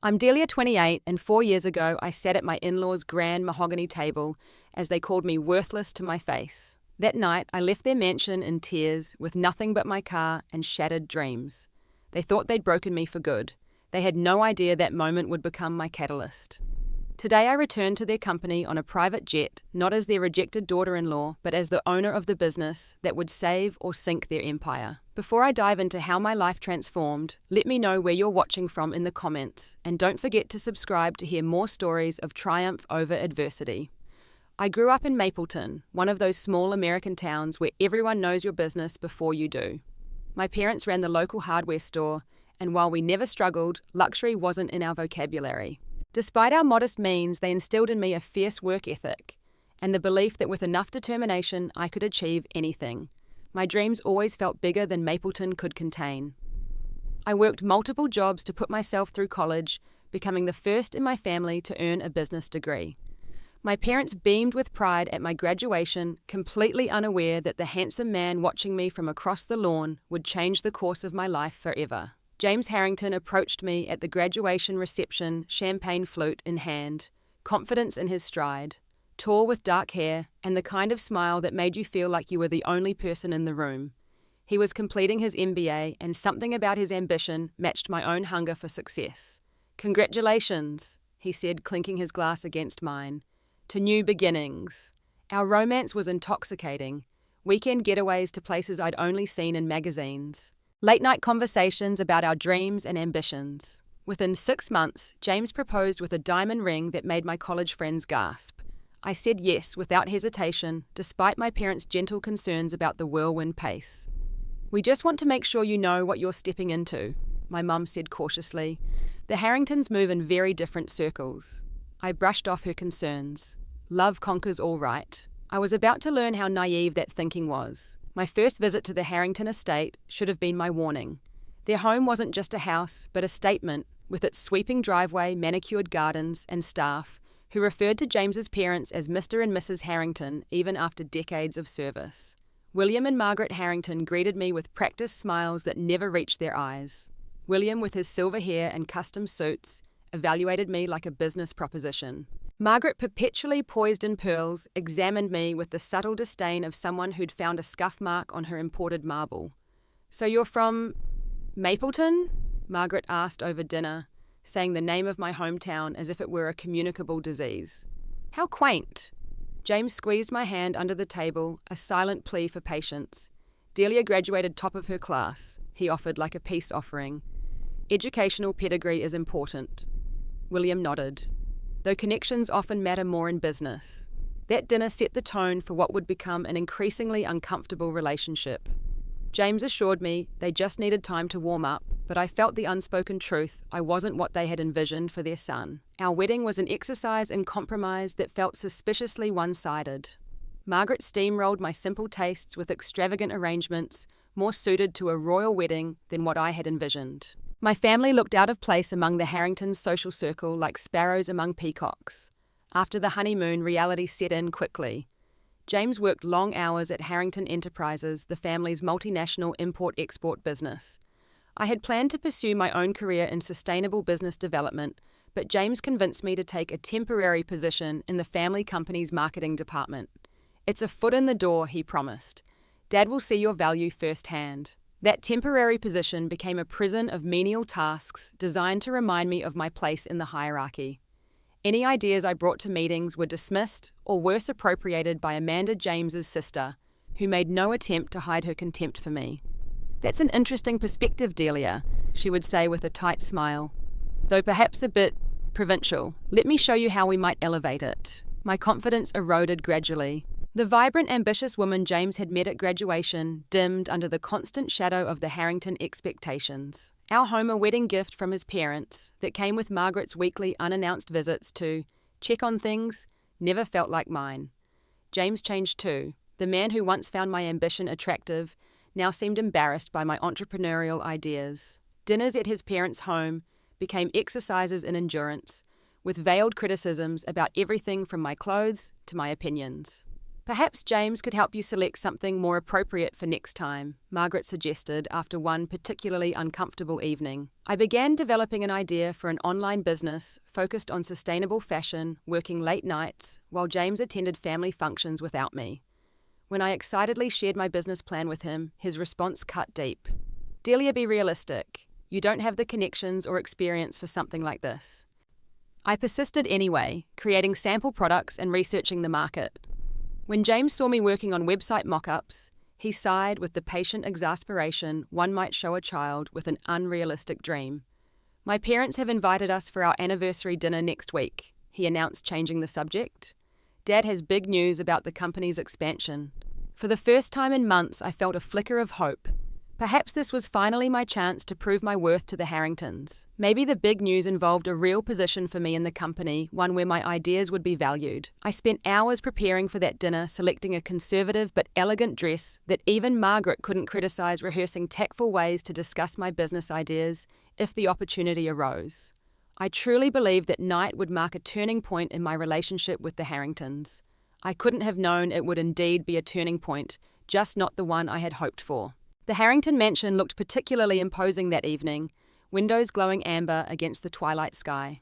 I'm Delia, 28, and 4 years ago I sat at my in-laws' grand mahogany table as they called me worthless to my face. That night I left their mansion in tears with nothing but my car and shattered dreams. They thought they'd broken me for good. They had no idea that moment would become my catalyst. Today I return to their company on a private jet, not as their rejected daughter-in-law, but as the owner of the business that would save or sink their empire. Before I dive into how my life transformed, let me know where you're watching from in the comments, and don't forget to subscribe to hear more stories of triumph over adversity. I grew up in Mapleton, one of those small American towns where everyone knows your business before you do. My parents ran the local hardware store, and while we never struggled, luxury wasn't in our vocabulary. Despite our modest means, they instilled in me a fierce work ethic and the belief that with enough determination I could achieve anything. My dreams always felt bigger than Mapleton could contain. I worked multiple jobs to put myself through college, becoming the first in my family to earn a business degree. My parents beamed with pride at my graduation, completely unaware that the handsome man watching me from across the lawn would change the course of my life forever. James Harrington approached me at the graduation reception, champagne flute in hand, confidence in his stride, tall with dark hair, and the kind of smile that made you feel like you were the only person in the room. He was completing his MBA, and something about his ambition matched my own hunger for success. "Congratulations," he said, clinking his glass against mine. "To new beginnings." Our romance was intoxicating. Weekend getaways to places I'd only seen in magazines. Late-night conversations about our dreams and ambitions. Within 6 months, James proposed with a diamond ring that made my college friends gasp. I said yes without hesitation, despite my parents' gentle concerns about the whirlwind pace. "We just want to make sure you know what you're stepping into," my mum said cautiously. "The Harringtons move in very different circles." I brushed off her concerns. Love conquers all, right? I was about to learn how naive that thinking was. My first visit to the Harrington estate should have been my warning. Their home wasn't just a house, but a statement, with its sweeping driveway, manicured gardens, and staff, who referred to James's parents as Mr. and Mrs. Harrington even after decades of service. William and Margaret Harrington greeted me with practiced smiles that never reached their eyes. William, with his silver hair and custom suits, evaluated me like a business proposition. Margaret, perpetually poised in pearls, examined me with the subtle disdain of someone who'd found a scuff mark on her imported marble. "So you're from Mapleton?" Margaret asked over dinner, saying the name of my hometown as if it were a communicable disease. "How quaint." James squeezed my hand under the table, a silent plea for patience. "Delia graduated top of her class," he offered like a peace offering. "Educational pedigree is important." William nodded. "Though connections often matter more in business." That dinner set the tone for what would become an increasingly uncomfortable relationship. James assured me they just needed time to warm up, but I felt the unspoken truth: I wasn't what they had envisioned for their son. Our wedding was an exercise in compromise that felt suspiciously one-sided. Margaret steamrolled my simple tastes with extravagant arrangements, more suited to a royal wedding than what I had envisioned. My family looked out of place among the Harringtons' social circle like sparrows among peacocks. After the honeymoon, reality set in quickly. James worked long hours at Harrington Enterprises, the family's multinational import-export business. I had planned to pursue my own career in sustainable business development, but James convinced me to take a temporary position in the family company's marketing department. "It's a foot in the door," he promised. "Dad will see your value firsthand." That temporary position became a prison of menial tasks designed to remind me of my place in the hierarchy. Any ideas I brought to meetings were dismissed or worse appropriated by Amanda, James's sister, who made no attempt to hide her contempt for me. "That's an interesting perspective, Delia," she would say with a tight smile, "though perhaps a bit provincial. Let me show you how we might elevate it." My confidence eroded gradually. The vibrant, ambitious woman James had met at graduation dimmed under the constant shadow of the Harrington expectations. Our home, a wedding gift from his parents that came with Margaret's weekly unannounced visits to check on things, never felt like mine. James changed too. The man who once found my ambition attractive now seemed embarrassed by my entrepreneurial ideas. Dinners at his parents' home became exercises in endurance, with veiled criticisms about everything from my clothes to my opinions. Perhaps James could help you select something more appropriate for next time, Margaret suggested after one particularly uncomfortable evening. I began developing an idea for an online business focused on sustainable fashion, working late nights, while James attended family functions without me. When I excitedly shared my business plan with him, his response cut deep. Delia, be realistic. You don't have the connections or experience for something like this. I persisted anyway, creating sample products and researching the market. When James saw me working on website mock-ups, he sighed with the patient exasperation one might show a child with an unrealistic dream. My parents have invited us for our anniversary dinner next week, he announced, changing the subject. Dad has big news about the company's expansion. For the first time in months, I felt a flicker of hope. Perhaps this was finally my chance to prove my worth to the Harringtons. Maybe the big news involved a real position for me in the company, one where my ideas would be valued. I spent hours preparing for that dinner, selecting a conservative but elegant dress that even Margaret couldn't criticize, rehearsing tactful ways to discuss my business ideas if the opportunity arose. I truly believed that night would mark a turning point in my relationship with the Harringtons. I couldn't have known it would indeed be a turning point, just not the one I had hoped for. The Harrington mansion looked particularly imposing that evening, windows glowing amber against the twilight sky.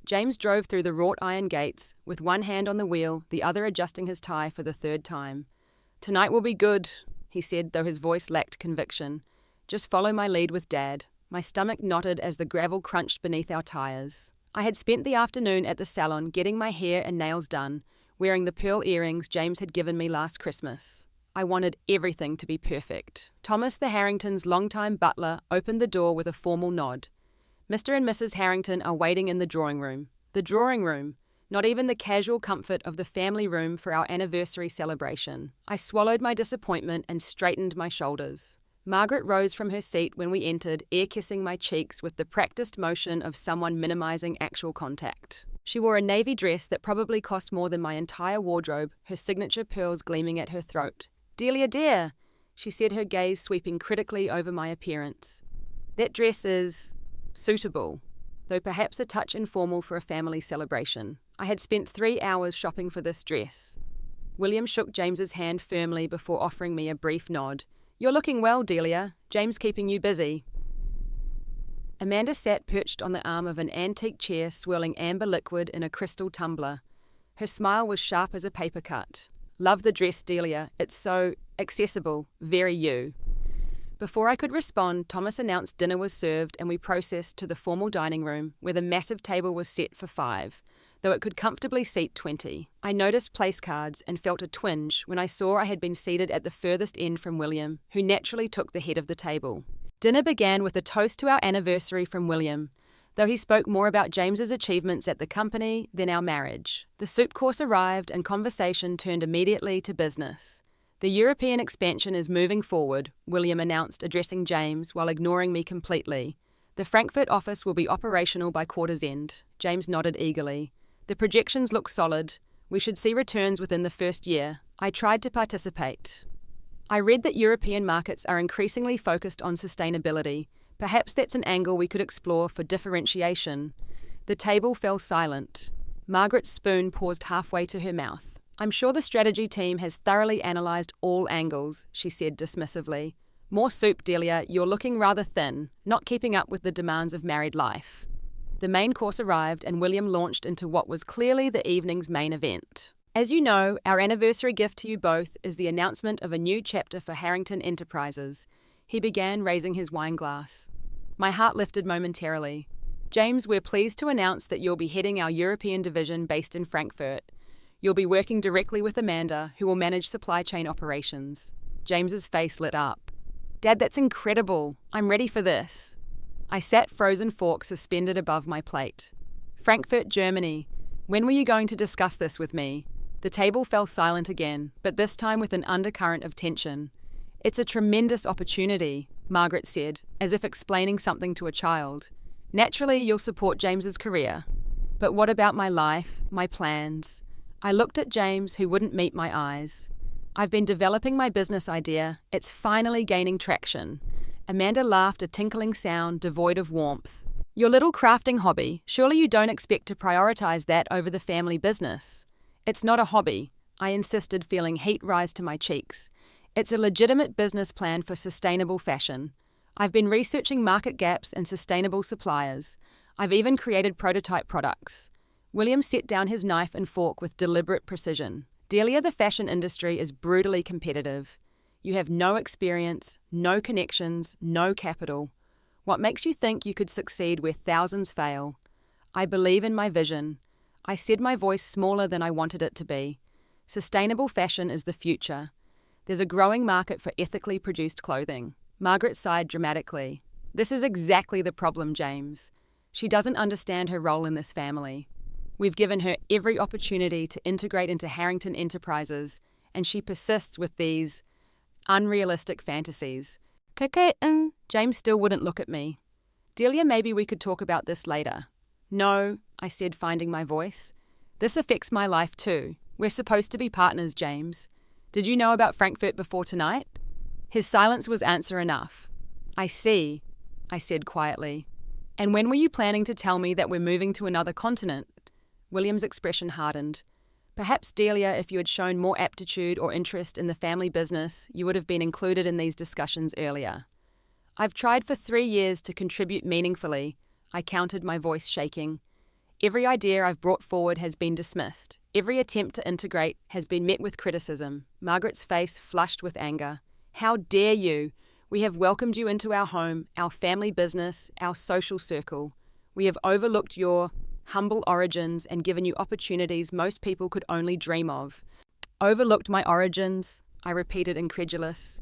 James drove through the wrought iron gates, with one hand on the wheel, the other adjusting his tie for the third time. "Tonight will be good," he said, though his voice lacked conviction. "Just follow my lead with Dad." My stomach knotted as the gravel crunched beneath our tires. I had spent the afternoon at the salon getting my hair and nails done, wearing the pearl earrings James had given me last Christmas. I wanted everything to be perfect. Thomas, the Harringtons' longtime butler, opened the door with a formal nod. "Mr. and Mrs. Harrington are waiting in the drawing room." The drawing room, not even the casual comfort of the family room for our anniversary celebration. I swallowed my disappointment and straightened my shoulders. Margaret rose from her seat when we entered, air-kissing my cheeks with the practiced motion of someone minimizing actual contact. She wore a navy dress that probably cost more than my entire wardrobe, her signature pearls gleaming at her throat. "Delia dear," she said, her gaze sweeping critically over my appearance. "That dress is suitable, though perhaps a touch informal for a family celebration. I had spent 3 hours shopping for this dress." William shook James's hand firmly before offering me a brief nod. "You're looking well, Delia. James keeping you busy." Amanda sat perched on the arm of an antique chair, swirling amber liquid in a crystal tumbler. Her smile was sharp as a paper cut. "Love the dress, Delia. It's so accessible, very you." Before I could respond, Thomas announced dinner was served and we processed to the formal dining room, where the massive table was set for 5, though it could comfortably seat 20. I noticed place cards and felt a twinge when I saw I had been seated at the furthest end from William, who naturally took the head of the table. Dinner began with a toast to our anniversary from William, though he spoke more about James's achievements at the company than our marriage. The soup course arrived and conversation turned immediately to business. "The European expansion is moving forward," William announced, addressing James while ignoring me completely. "The Frankfurt office will be operational by quarter's end." James nodded eagerly. "The projections look solid. We should see returns within the first year." I tried to participate. "I read that European markets are increasingly focused on sustainability. Perhaps that's an angle we could explore for differentiation." The table fell silent. Margaret's spoon paused halfway to her mouth. "I'm sure the strategy team has thoroughly analysed all angles," she said dismissively. "More soup, Delia. You're looking rather thin, not keeping up with the demands of married life." The main course arrived and William launched into what was clearly the evening's main event. "As you know, our anniversary gift to you both is the announcement of a new chapter for Harrington Enterprises." He began, raising his wine glass. My heart lifted momentarily. "James, we're pleased to announce that you'll be heading our European division based in Frankfurt. You'll be working directly with Amanda, who will manage supply chain operations." James's face lit up. "Dad, that's incredible. I'm ready for this." I sat, frozen fork suspended above my plate. "Frankfurt, Germany. When were you going to discuss this with me?" The table fell silent again, but this time with an undercurrent of tension. "It's a tremendous opportunity," Margaret said, as if explaining something to a child. "Naturally, you'll support James's career. But what about my life, my plans?" I looked at James, who wouldn't meet my eyes. "I've been developing my business idea. It's finally gaining traction." Amanda laughed, a tinkling sound devoid of warmth. "Your little crafting hobby, surely you don't expect to prioritize that over the family business?" "It's not a hobby. I insisted, feeling heat rise to my cheeks. It's a legitimate business plan for sustainable fashion. I've been researching market gaps and sustainable suppliers. I've even created prototype products. William set down his knife and fork with deliberate precision. Delia, the fashion industry is brutally competitive. You have no experience, no connections, no capital. What makes you think you could succeed where thousands fail? I believe in my vision. I said, my voice smaller than I wanted it to be. Sustainable fashion is the future. There's a growing market for ethically produced clothing. Margaret sighed dramatically. This is exactly the problem, James. She doesn't understand her role in this family. We've given her every opportunity to integrate into Harrington Enterprises, and she persists with these unrealistic fantasies. James still wouldn't look at me. Delia, maybe we could talk about this later. No, I said, finding my voice. This affects my life too. We're supposed to be partners, James. Did you know about Frankfurt before tonight? His silence was answer enough. I see, I said quietly. And when were you planning to tell me that we're moving to another continent? William's expression hardened. Perhaps, Delia, if you had shown more aptitude or interest in the family business, you would have been included in these discussions earlier. I've tried for 3 years to contribute meaningfully, I countered, my voice shaking. Every idea I've brought forward has been dismissed. Every attempt to integrate has been met with criticism. Margaret's face flushed with anger. How dare you? We have welcomed you into our home, our family business, our social circle. We have overlooked your humble origins and given you opportunities most people could only dream of. Overlooked my origins, I repeated, incredulous.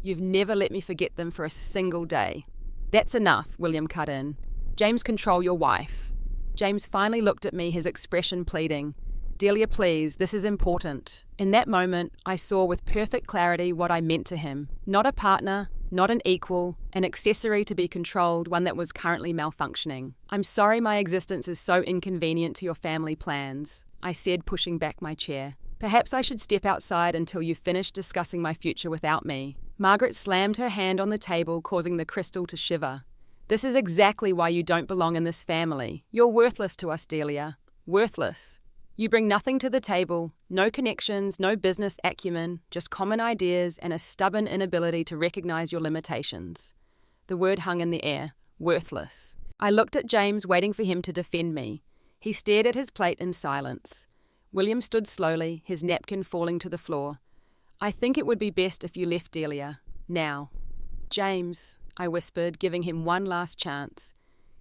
You've never let me forget them for a single day. That's enough, William cut in. James, control your wife. James finally looked at me, his expression pleading. Delia, please, this is important. In that moment, I saw with perfect clarity what I meant to him. Not a partner, not an equal, an accessory to be controlled, one that was currently malfunctioning. I'm sorry my existence is so inconvenient to your family plans, I said, pushing back my chair. Perhaps I should step outside until you've finished discussing my future without me. Margaret slammed her hand on the table, causing the crystal to shiver. This is exactly why you don't belong in this family. You're worthless to us, Delia. Worthless. You bring nothing to the table, no connections, no business acumen, just common ideas and a stubborn inability to recognize your limitations. The word hung in the air. Worthless. I looked at James, waiting for him to defend me. He stared at his plate in silence. William stood slowly, his napkin falling to the floor. I think it would be best if you left, Delia. Now. James, I whispered, giving him one last chance.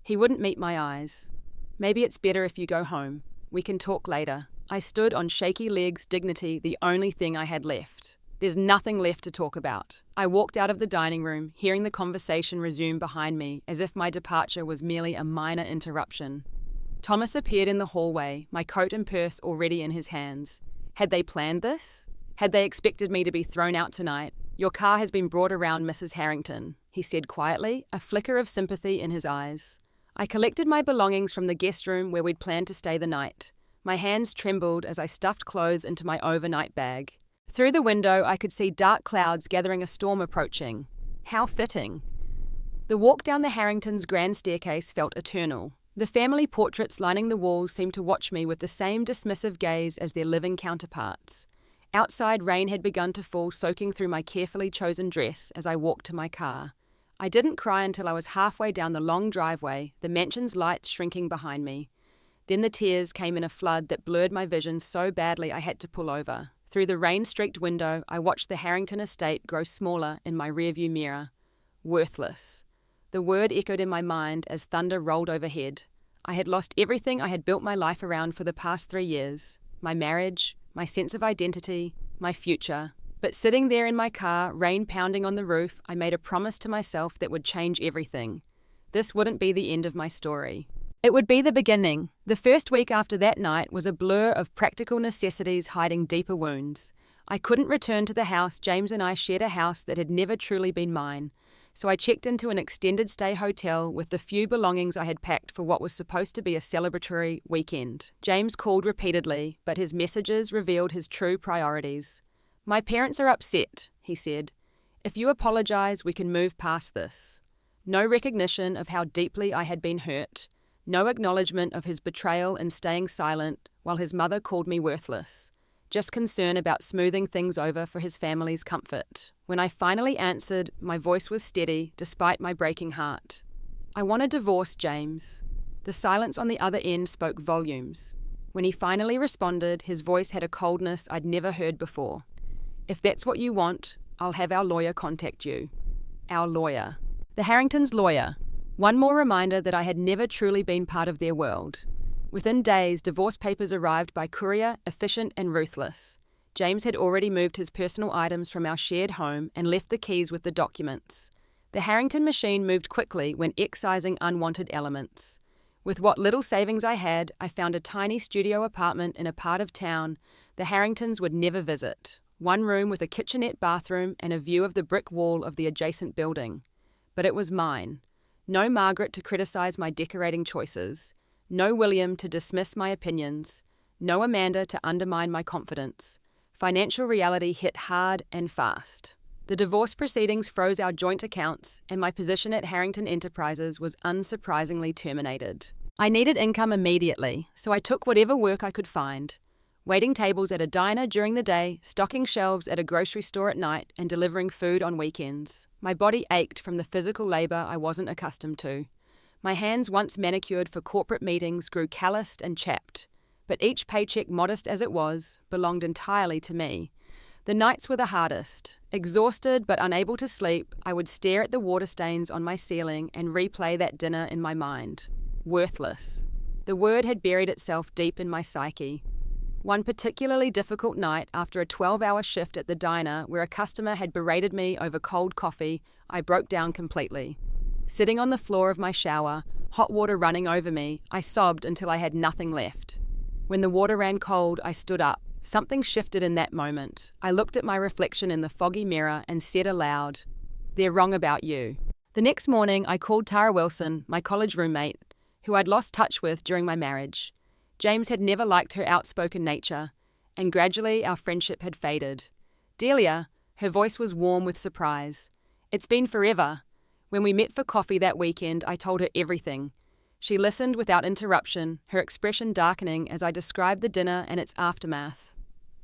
He wouldn't meet my eyes. Maybe it's better if you go home. We can talk later. I stood on shaky legs, dignity the only thing I had left. There's nothing left to talk about. I walked out of the dining room, hearing the conversation resume behind me, as if my departure was merely a minor interruption. Thomas appeared in the hallway, my coat and purse already in his hands. Had they planned this? Had they expected me to be thrown out tonight? Your car has been brought around, Mrs. Harrington, he said quietly, a flicker of sympathy in his eyes. I collected my belongings from the guest room where we'd planned to stay the night. My hands trembled as I stuffed clothes into my overnight bag. Through the window, I could see dark clouds gathering, a storm approaching. How fitting. The walk down the Harringtons' grand staircase felt eternal. The family portraits lining the walls seemed to watch me with the same dismissive gaze as their living counterparts. Outside, rain had begun to fall, soaking through my carefully chosen dress as I walked to my car. I didn't cry until I was halfway down the long driveway, the mansion's lights shrinking behind me. Then the tears came in a flood that blurred my vision so badly I had to pull over. Through the rain-streaked window, I watched the Harrington estate grow smaller in my rearview mirror. Worthless. The word echoed in my mind as thunder rolled overhead. I had lost everything I had built my life around for the past 3 years. My marriage, my sense of identity, my future. But sitting there in my car, rain pounding on the roof, I made a promise to myself that would change everything. This wouldn't be the end of my story. It would be the beginning. The first week after that night was a blur of practical necessities hiding deeper wounds. I couldn't return to the house. James and I shared a house that had never truly been mine. So I checked into an extended stay hotel with the few belongings I had packed for what was supposed to be a celebratory weekend. James called repeatedly, but his messages revealed his true priorities. My parents are upset, he said. If you apologize, we can move past this. No recognition of how deeply I had been hurt. No acknowledgement of his betrayal in staying silent while his mother called me worthless. just concern about smoothing things over for his family's comfort. When I finally answered, my voice was steady despite my breaking heart. "I want a divorce, James." The silence on the other end spoke volumes. When he finally responded, his voice had a coldness I'd never heard before. "If that's what you want, I'll have our lawyer contact you." Our lawyer. The Harringtons' lawyer. One more reminder that I had never truly been part of their world. Within days, divorce papers arrived by courier, efficient and ruthless. James had already moved his personal items from our shared home and left the keys with the documents. The Harrington machine moved quickly when excising unwanted elements. With what little savings I had, I found a tiny studio apartment in a part of town the Harringtons would never visit. One room with a kitchenette bathroom and a view of the brick wall of the adjacent building. But it was mine. No Margaret to criticize my decorating choices. No William to dismiss my opinions. No Amanda to undermine my confidence. Financial reality hit hard and fast. The divorce proceedings froze our joint accounts, and my position at Harrington Enterprises was unsurprisingly terminated. I needed income immediately, so I took whatever work I could find. Waiting tables at a diner during the day, stocking shelves at a grocery store at night, and delivering food on weekends. My body ached from the physical labor I wasn't accustomed to. My hands, once manicured for corporate meetings, grew calloused and chapped. But each paycheck, modest as it was, belonged entirely to me. The nights were the hardest. Exhausted but unable to sleep, I would stare at the water stains on my ceiling and replay that dinner in my mind. Worthless. The word had buried itself deep in my psyche. One particularly difficult night, after a 12-hour shift at the diner where a customer had berated me over cold coffee, I broke down completely. Sitting on the floor of my shower, hot water running over me, I sobbed until I had nothing left. When the water ran cold, I stood up. Something shifted in that moment. I looked at my reflection in the foggy mirror and said aloud, "They're wrong about you." The next morning, I called Tara Wilson, my college roommate, who I'd lost touch with during my marriage. James had never liked her outspoken nature, and gradually our friendship had faded. "Delia," her voice was warm with surprise. "It's been forever." When we met for coffee that weekend, I told her everything. She listened without interruption, her expression darkening as I described the dinner and its aftermath.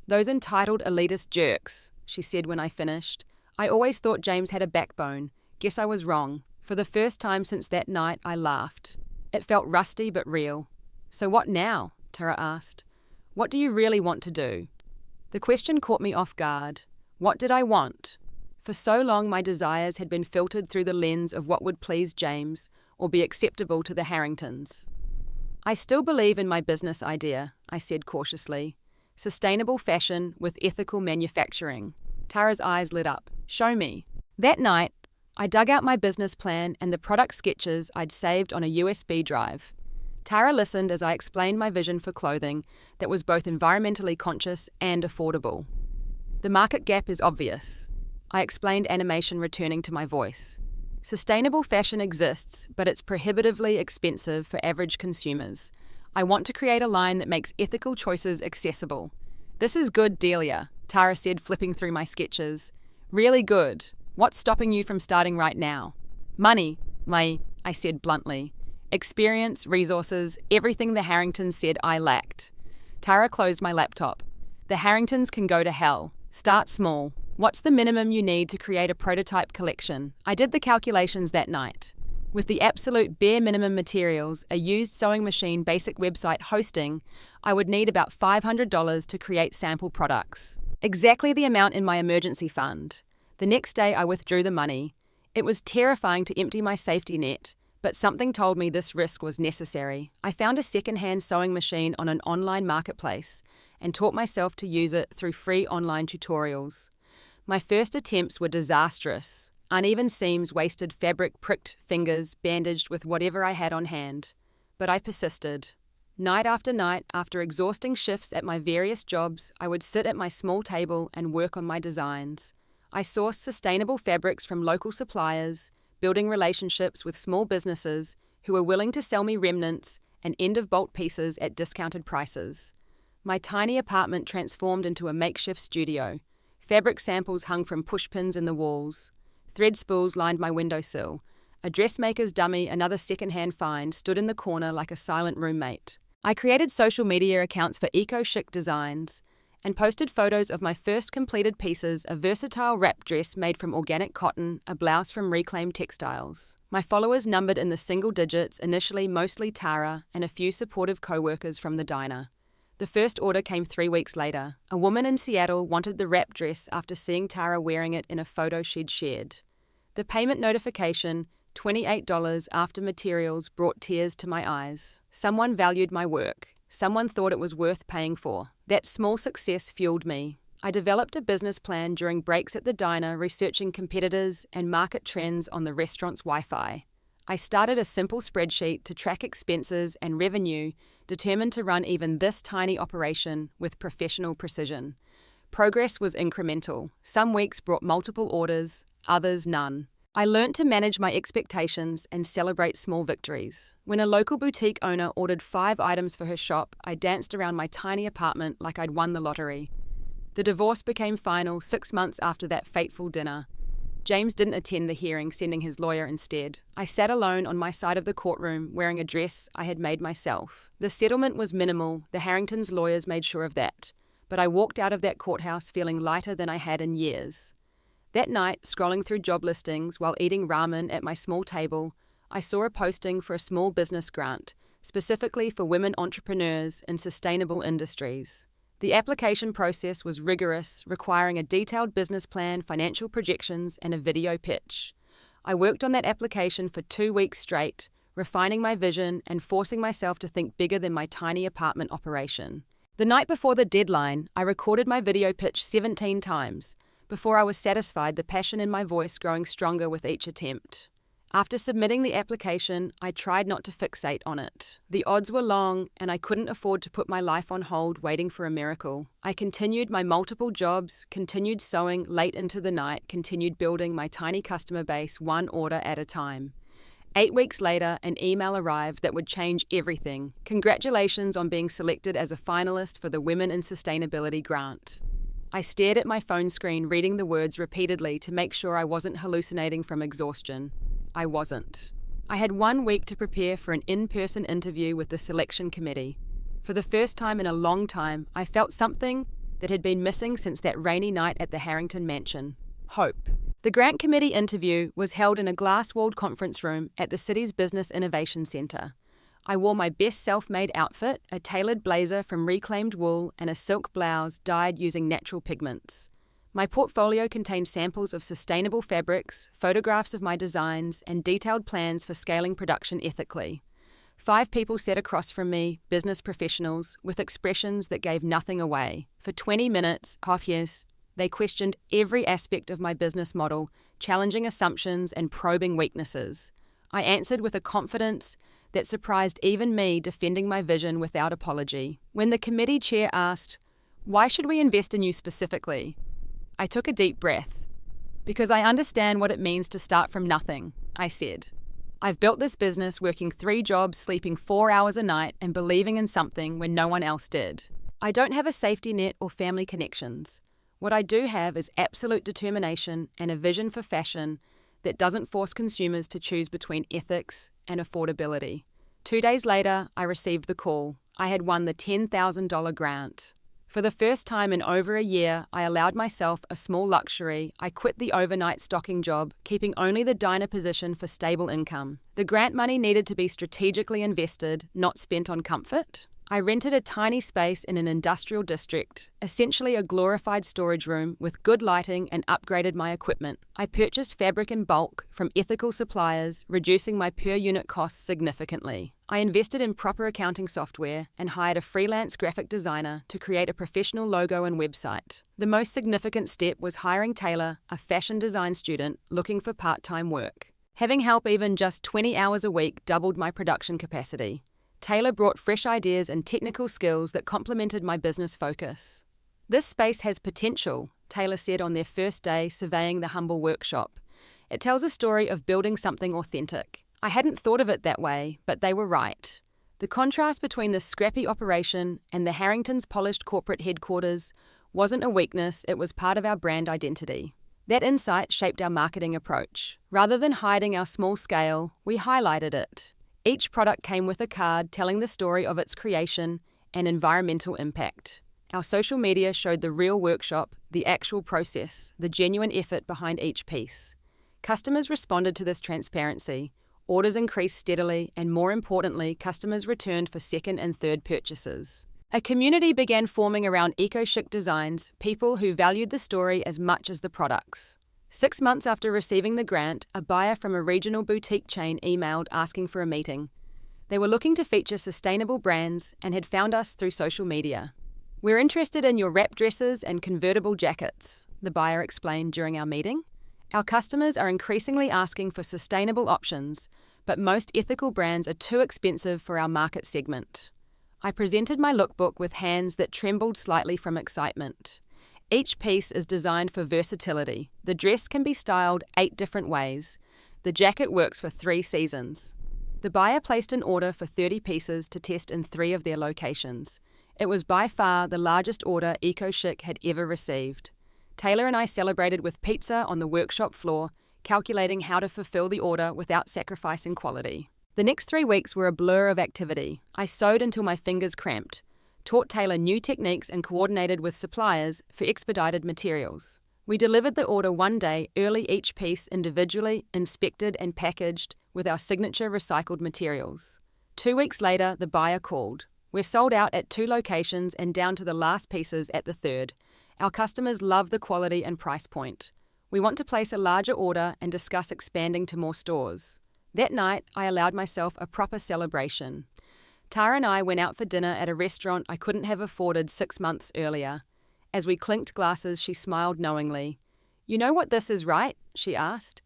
"Those entitled elitist jerks," she said when I finished. "I always thought James had a backbone. Guess I was wrong." For the first time since that night, I laughed. It felt rusty but real. "So what now?" Tara asked. "What do you really want to do?" The question caught me off guard. What did I want? For so long my desires had been filtered through the lens of what would please James or be acceptable to the Harringtons. "I still believe in my business idea," I said cautiously. "Sustainable fashion with ethical manufacturing." Tara's eyes lit up. "Show me." That night, I dug out my business plan and the product sketches I'd saved on a USB drive. Tara listened as I explained my vision for clothing that was both environmentally conscious and affordable. "The market gap is obvious," I explained, animation returning to my voice. "Sustainable fashion exists, but it's prohibitively expensive for average consumers. I want to create a line that makes ethical choices accessible." "This is good, Delia," Tara said, flipping through my sketches. "Really good. What's stopping you from starting right now?" "Money, I said bluntly. "Experience, resources, everything the Harringtons said I lacked." Tara closed my laptop. "The Harringtons can go to hell. Start small. What's the minimum you need to create a prototype collection?" I did the calculations that night. With the absolute bare minimum materials, a used sewing machine, basic website hosting, I would need about $500 to create sample products. Exactly the amount in my emergency fund. The next day I withdrew the money. It was terrifying to empty my safety net, but something told me this risk was necessary. I found a second-hand sewing machine on an online marketplace and taught myself to use it through free online tutorials. My first attempts were disastrous. Uneven seams, wasted fabric, pricked fingers, bandaged with whatever I had on hand. But I persisted. Night after night, after exhausting shifts at my various jobs, I would sit at my small table and work on my designs. I sourced sustainable fabrics from local suppliers, building relationships with small businesses who were willing to sell me remnants and end-of-bolt pieces at discounted prices. My tiny apartment transformed into a makeshift studio. Fabric samples hung from pushpins in the walls. Thread spools lined my windowsill. A dressmaker's dummy, another second-hand find, stood in the corner like a silent roommate. I created social media accounts for eco-chic designs and posted photos of my first completed pieces, a versatile wrap dress made from organic cotton, a blouse from reclaimed textiles. My followers numbered in the single digits, initially mostly Tara and a few supportive co-workers from the diner. The first order came 3 weeks later. A woman in Seattle wanted the wrap dress after seeing Tara wearing it in a photo she'd shared. The payment notification, $28 after materials, brought tears to my eyes. Someone valued my work. Someone thought it was worth paying for. That small success fueled me. I developed a business plan during breaks at the diner, researching competitors and market trends on the restaurant's Wi-Fi. I started a simple spreadsheet to track expenses and revenue, determined to run even this tiny operation with professional precision. Progress was incremental. Some weeks brought multiple orders, others none. I learned to manage my expectations and celebrate small victories. When a local boutique owner ordered 5 items for her shop, I danced around my tiny apartment like I'd won the lottery. The divorce became final 6 months after that fateful dinner. James didn't attend the hearing, sending his lawyer instead. I sat alone on my side of the courtroom, wearing a dress I had made myself. The settlement was minimal, the Harringtons' lawyers made sure of that. But I walked out of that courthouse feeling lighter than I had in years. That night, scrolling through job listings while eating ramen at my small table, I saw a posting for a small business grant, specifically for women entrepreneurs in sustainable industries. The application process was rigorous, requiring a detailed business plan, financial projections, and a video pitch. I worked on that application for 2 weeks straight, refining my vision and forcing myself to think bigger than my tiny apartment operation. The night before the deadline, I recorded my video pitch 17 times, before I was satisfied, the passion in my voice growing stronger with each attempt. After submitting the application, I tried not to fixate on it. The odds were long, and I couldn't afford to put my life on hold waiting for a miracle. I continued my multiple jobs, continued sewing late into the night, continued building my tiny customer base one order at a time. 8 weeks later, an email arrived that would change everything. Congratulations on being selected as a finalist for the Women in Sustainability grant. I stared at my phone screen, reading the words repeatedly to make sure I wasn't hallucinating from exhaustion. I wasn't. I had 1 week to prepare for an in-person interview with the selection committee. For the first time in a long time, I felt something that had been missing since that rainy night at the Harrington mansion. Hope. The grant committee interview was held in a glass-walled conference room at the city's Business Innovation Center. I wore my best self-made outfit, a tailored blazer from reclaimed wool and a silk blouse dyed using natural pigments. My portfolio contained samples of sustainable fabrics, photographs of my designs, and detailed plans for scaling production ethically. 5 people sat across from me, business professionals, with expressions that gave nothing away. For 20 minutes, they questioned every aspect of my business model, challenging assumptions and probing weaknesses. I answered with a confidence that surprised even me, defending my vision without apology. When the committee chair asked, "Why should we invest in you specifically?" I took a deep breath. "Because I understand what it means to start from nothing," I said. "I've built this business working 3 jobs, sleeping 4 hours a night, and believing in something when no one else did. I don't have a safety net or family connections. What I do have is absolute determination and a vision for fashion that doesn't force consumers to choose between ethics and affordability." 2 days later, I received the call. I had won the $10,000 grant. For the first time in over a year, I allowed myself a small luxury. I quit the overnight stocking job, keeping only the diner position for stable income. The grant money needed to be strategically invested, not spent on comfort. I rented a tiny space in an industrial district, essentially a glorified storage room with good lighting, and upgraded my equipment. I purchased fabric in bulk from ethical suppliers, reducing my per-unit costs significantly. I invested in proper accounting software and hired a freelance graphic designer to create a professional logo and website. The most significant step was hiring Taylor, a fashion design student looking for part-time work. Having help even just 20 hours a week doubled my production capacity. Taylor brought fresh ideas and technical skills that complemented my business focus. "This space has potential," Taylor said on their first day surveying the humble workshop. "It tells a story of building something authentic." I hadn't thought of it that way, but they were right. The contrast between the scrappy operation and the Harrington's polished corporate headquarters wasn't a weakness, it was part of our brand identity. That insight shaped our marketing approach. Rather than hiding our small scale, we highlighted it. Each product came with a card telling the story of its creation and environmental impact. Our social media showed the real workshop, the actual process, the genuine effort behind each piece. Customers responded to this transparency. Orders increased steadily, and more importantly, customers returned for second and third purchases. A community began forming around eco-chic designs, people who valued the story as much as the products. 6 months after receiving the grant, a buyer from a regional boutique chain emailed asking for a meeting. They were looking to feature sustainable brands and had found us through social media. "We're interested in your wrap dresses and convertible jackets," the buyer explained during our meeting. "Our customers are increasingly asking for sustainable options, but most ethical brands are too expensive for our market segment." I presented my lookbook with hands that trembled slightly from excitement. Each piece is designed for versatility. The dress can be styled 8 different ways. The jacket works for 3 seasons. The buyer placed an order for 30 pieces to test in 3 of their locations. It was by far the largest order eco-chic had ever received. Taylor and I celebrated with pizza on the workshop floor, calculating how to fulfill the order without sacrificing quality. The next 3 weeks were a blur of activity. I sewed until my fingers cramped, taught Taylor new techniques and coordinated with suppliers for expedited materials. We delivered the order one day early, each piece individually, inspected and packaged with our signature recycled materials. 2 weeks later, the buyer called. "We're sold out at 2 locations and down to the last pieces at the 3rd. Our customers love the quality and price point. We want to place a larger order and discuss expanding to more stores." That night, I allowed myself a proper celebration. Tara and I went out for dinner at a restaurant I couldn't have afforded 6 months earlier. As we clinked glasses, she smiled knowingly. "You know what this is, right?" she asked.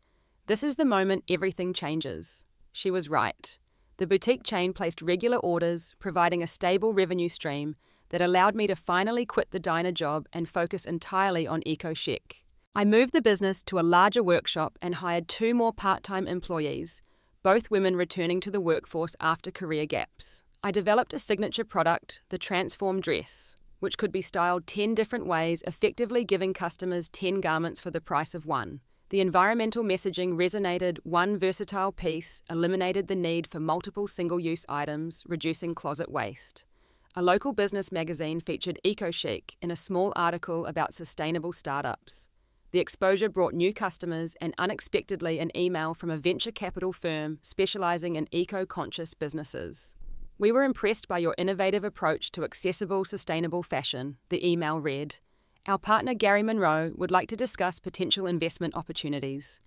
"This is the moment everything changes." She was right. The boutique chain placed regular orders, providing a stable revenue stream that allowed me to finally quit the diner job and focus entirely on eco-chic. I moved the business to a larger workshop and hired 2 more part-time employees, both women returning to the workforce after career gaps. I developed a signature product, the Transform Dress, which could be styled 10 different ways, effectively giving customers 10 garments for the price of 1. The environmental messaging resonated. 1 versatile piece eliminated the need for multiple single-use items, reducing closet waste. A local business magazine featured eco-chic in a small article about sustainable startups. The exposure brought new customers and unexpectedly an email from a venture capital firm specializing in eco-conscious businesses. "We were impressed by your innovative approach to accessible, sustainable fashion," the email read. "Our partner Gary Monroe would like to discuss potential investment opportunities."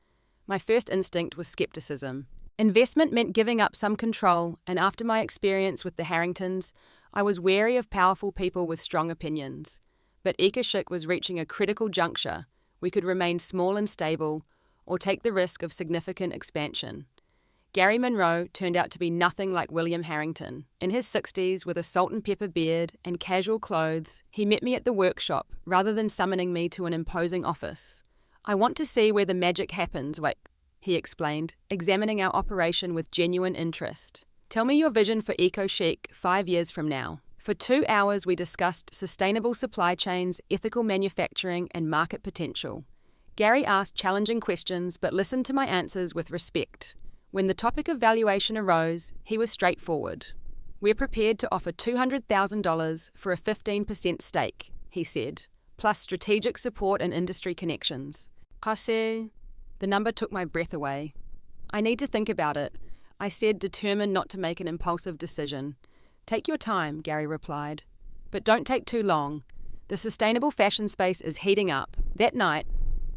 My first instinct was skepticism. Investment meant giving up some control, and after my experience with the Harringtons, I was wary of powerful people with strong opinions. But eco-chic was reaching a critical juncture. We could remain small and stable, or take the risk of significant expansion. Gary Monroe turned out to be nothing like William Harrington. In his 60s, with a salt and pepper beard and casual clothes, he met me at the workshop rather than summoning me to an imposing office. "I want to see where the magic happens, he explained, examining our operation with genuine interest. "Tell me your vision for eco-chic 5 years from now." For 2 hours, we discussed sustainable supply chains, ethical manufacturing, and market potential. Gary asked challenging questions but listened to my answers with respect. When the topic of valuation arose, he was straightforward. "We're prepared to offer $200,000 for a 15% stake," he said, "plus strategic support and industry connections." The number took my breath away. "I need to think about it," I said, determined not to make an impulsive decision. "Take your time," Gary replied. "But don't take too long. The sustainable fashion space is heating up." That night,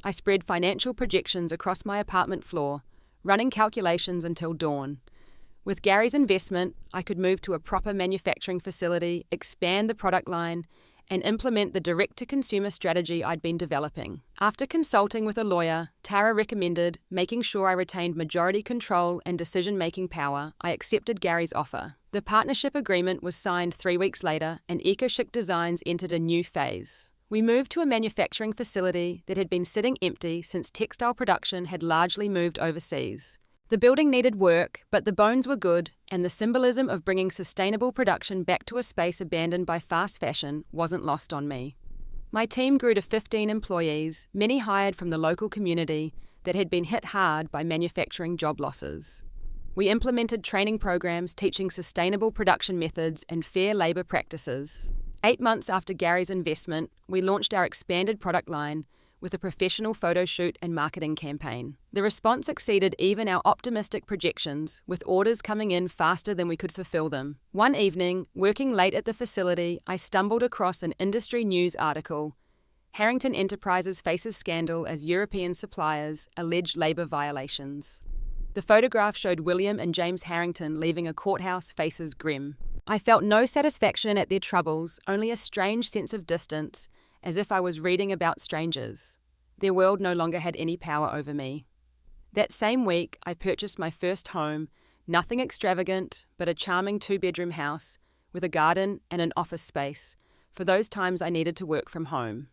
I spread financial projections across my apartment floor, running calculations until dawn. With Gary's investment, I could move to a proper manufacturing facility, expand the product line, and implement the direct-to-consumer strategy I'd been developing. After consulting with a lawyer, Tara recommended making sure I retained majority control and decision-making power. I accepted Gary's offer. The partnership agreement was signed 3 weeks later, and eco-chic designs entered a new phase. We moved to a manufacturing facility that had been sitting empty since textile production had largely moved overseas. The building needed work, but the bones were good, and the symbolism of bringing sustainable production back to a space abandoned by fast fashion wasn't lost on me. My team grew to 15 employees, many hired from the local community that had been hit hard by manufacturing job losses. We implemented training programs teaching sustainable production methods and fair labour practices. 8 months after Gary's investment, we launched our expanded product line with a professional photo shoot and marketing campaign. The response exceeded even our optimistic projections, with orders coming in faster than we could fulfill them. One evening, working late at the facility, I stumbled across an industry news article. Harrington Enterprises faces scandal as European suppliers allege labour violations. The photograph showed William and James Harrington leaving a courthouse faces grim. I felt no satisfaction at their troubles, only a strange sense of distance, as if I was reading about strangers. Their world no longer had any power over me. That same week, I purchased my first home, nothing extravagant, but a charming 2-bedroom house with a garden and an office space for those times I needed to work from home.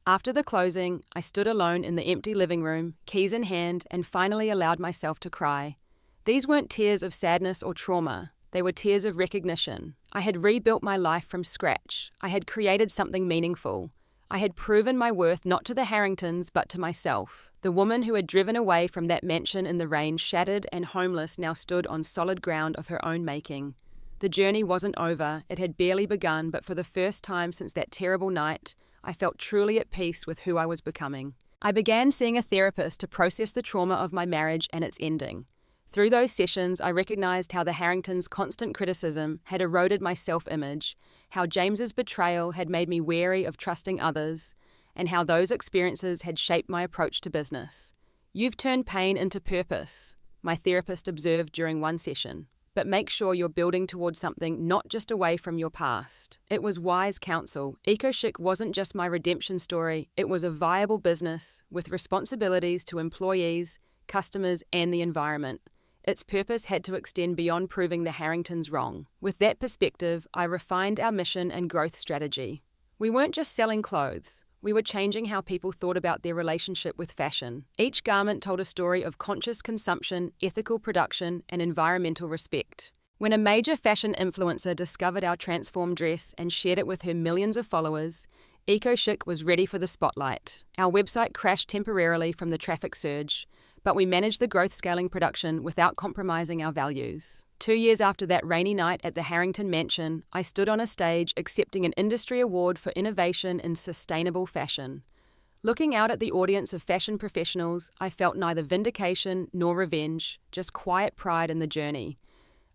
After the closing, I stood alone in the empty living room, keys in hand, and finally allowed myself to cry. These weren't tears of sadness or trauma. They were tears of recognition. I had rebuilt my life from scratch. I had created something meaningful. I had proven my worth not to the Harringtons, but to myself. The woman who had driven away from that mansion in the rain, shattered and homeless, now stood on solid ground of her own making. The journey wasn't over. It had barely begun, but for the first time since that terrible night, I felt truly at peace with who I was becoming. I began seeing a therapist to process the trauma of my marriage and its ending. Through those sessions, I recognized how the Harringtons' constant criticism had eroded my self-image, how James's betrayal had made me wary of trusting others, and how those experiences had shaped my approach to business. "You've turned pain into purpose," my therapist observed during one session. "But make sure you're building towards something, not just away from your past." It was wise counsel. EcoChic wasn't just my redemption story, it was a viable business with responsibilities to employees, customers, and the environment. Its purpose had to extend beyond proving the Harringtons wrong. With that perspective, I refined our mission and growth strategy. We weren't just selling clothes. We were changing how people thought about their relationship with fashion. Each garment told a story of conscious consumption, ethical production, and environmental respect. When a major fashion influencer discovered our transformed dress and shared it with her millions of followers, EcoChic was ready for the spotlight. Our website crashed temporarily from the traffic surge, but we managed the growth scaling production without compromising our values. 2 years after that rainy night at the Harrington Mansion, I stood on a stage accepting an industry award for innovation in sustainable fashion. Looking out at the audience of fashion professionals, I felt neither vindication nor revenge, just quiet pride in the journey.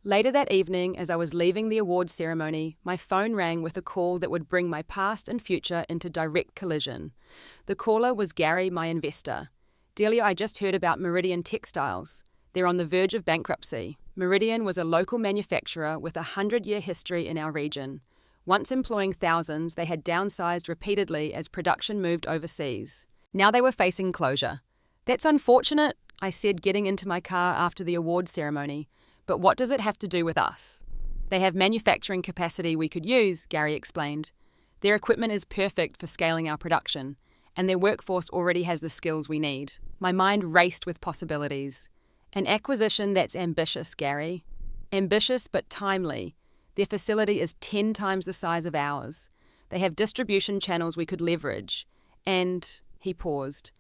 Later that evening, as I was leaving the awards ceremony, my phone rang with a call that would bring my past and future into direct collision. The caller was Gary, my investor. "Delia, I just heard about Meridian Textiles. They're on the verge of bankruptcy." Meridian was a local manufacturer with a 100-year history in our region. Once employing thousands, they had downsized repeatedly as production moved overseas. Now they were facing closure. "That's unfortunate," I said, getting into my car after the awards ceremony. "But what does it have to do with us?" "They have manufacturing capacity we could use," Gary explained. "Their equipment is perfect for scaling our production, and their workforce already has the skills we need." My mind raced with possibilities. "An acquisition that's ambitious, Gary." "Ambitious but timely. Their facility is 10 times the size of ours. They have distribution channels we could leverage. And," he paused,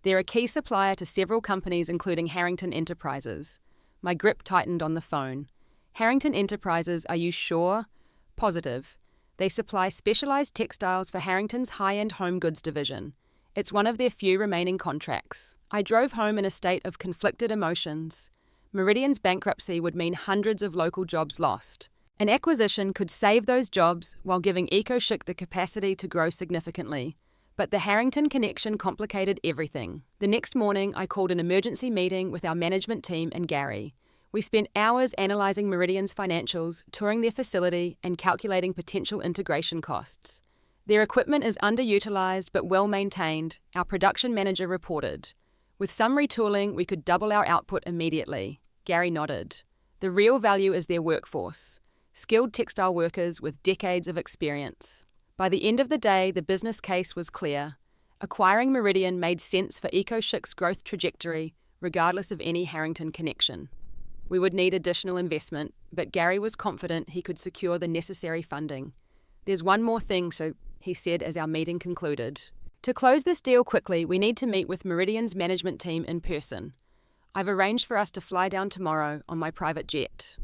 "they're a key supplier to several companies including Harrington Enterprises." My grip tightened on the phone. "Harrington Enterprises, are you sure?" "Positive. They supply specialized textiles for Harrington's high-end home goods division. It's one of their few remaining contracts." I drove home in a state of conflicted emotions. Meridian's bankruptcy would mean hundreds of local jobs lost. An acquisition could save those jobs while giving EcoChic the capacity to grow significantly. But the Harrington connection complicated everything. The next morning, I called an emergency meeting with our management team and Gary. We spent hours analyzing Meridian's financials, touring their facility, and calculating potential integration costs. "Their equipment is underutilized but well maintained," our production manager reported. "With some retooling, we could double our output immediately." Gary nodded. "The real value is their workforce, skilled textile workers with decades of experience." By the end of the day, the business case was clear. Acquiring Meridian made sense for EcoChic's growth trajectory, regardless of any Harrington connection. We would need additional investment, but Gary was confident he could secure the necessary funding. "There's one more thing, he said as our meeting concluded. "To close this deal quickly, we need to meet with Meridian's management team in person. I've arranged for us to fly down tomorrow on my private jet."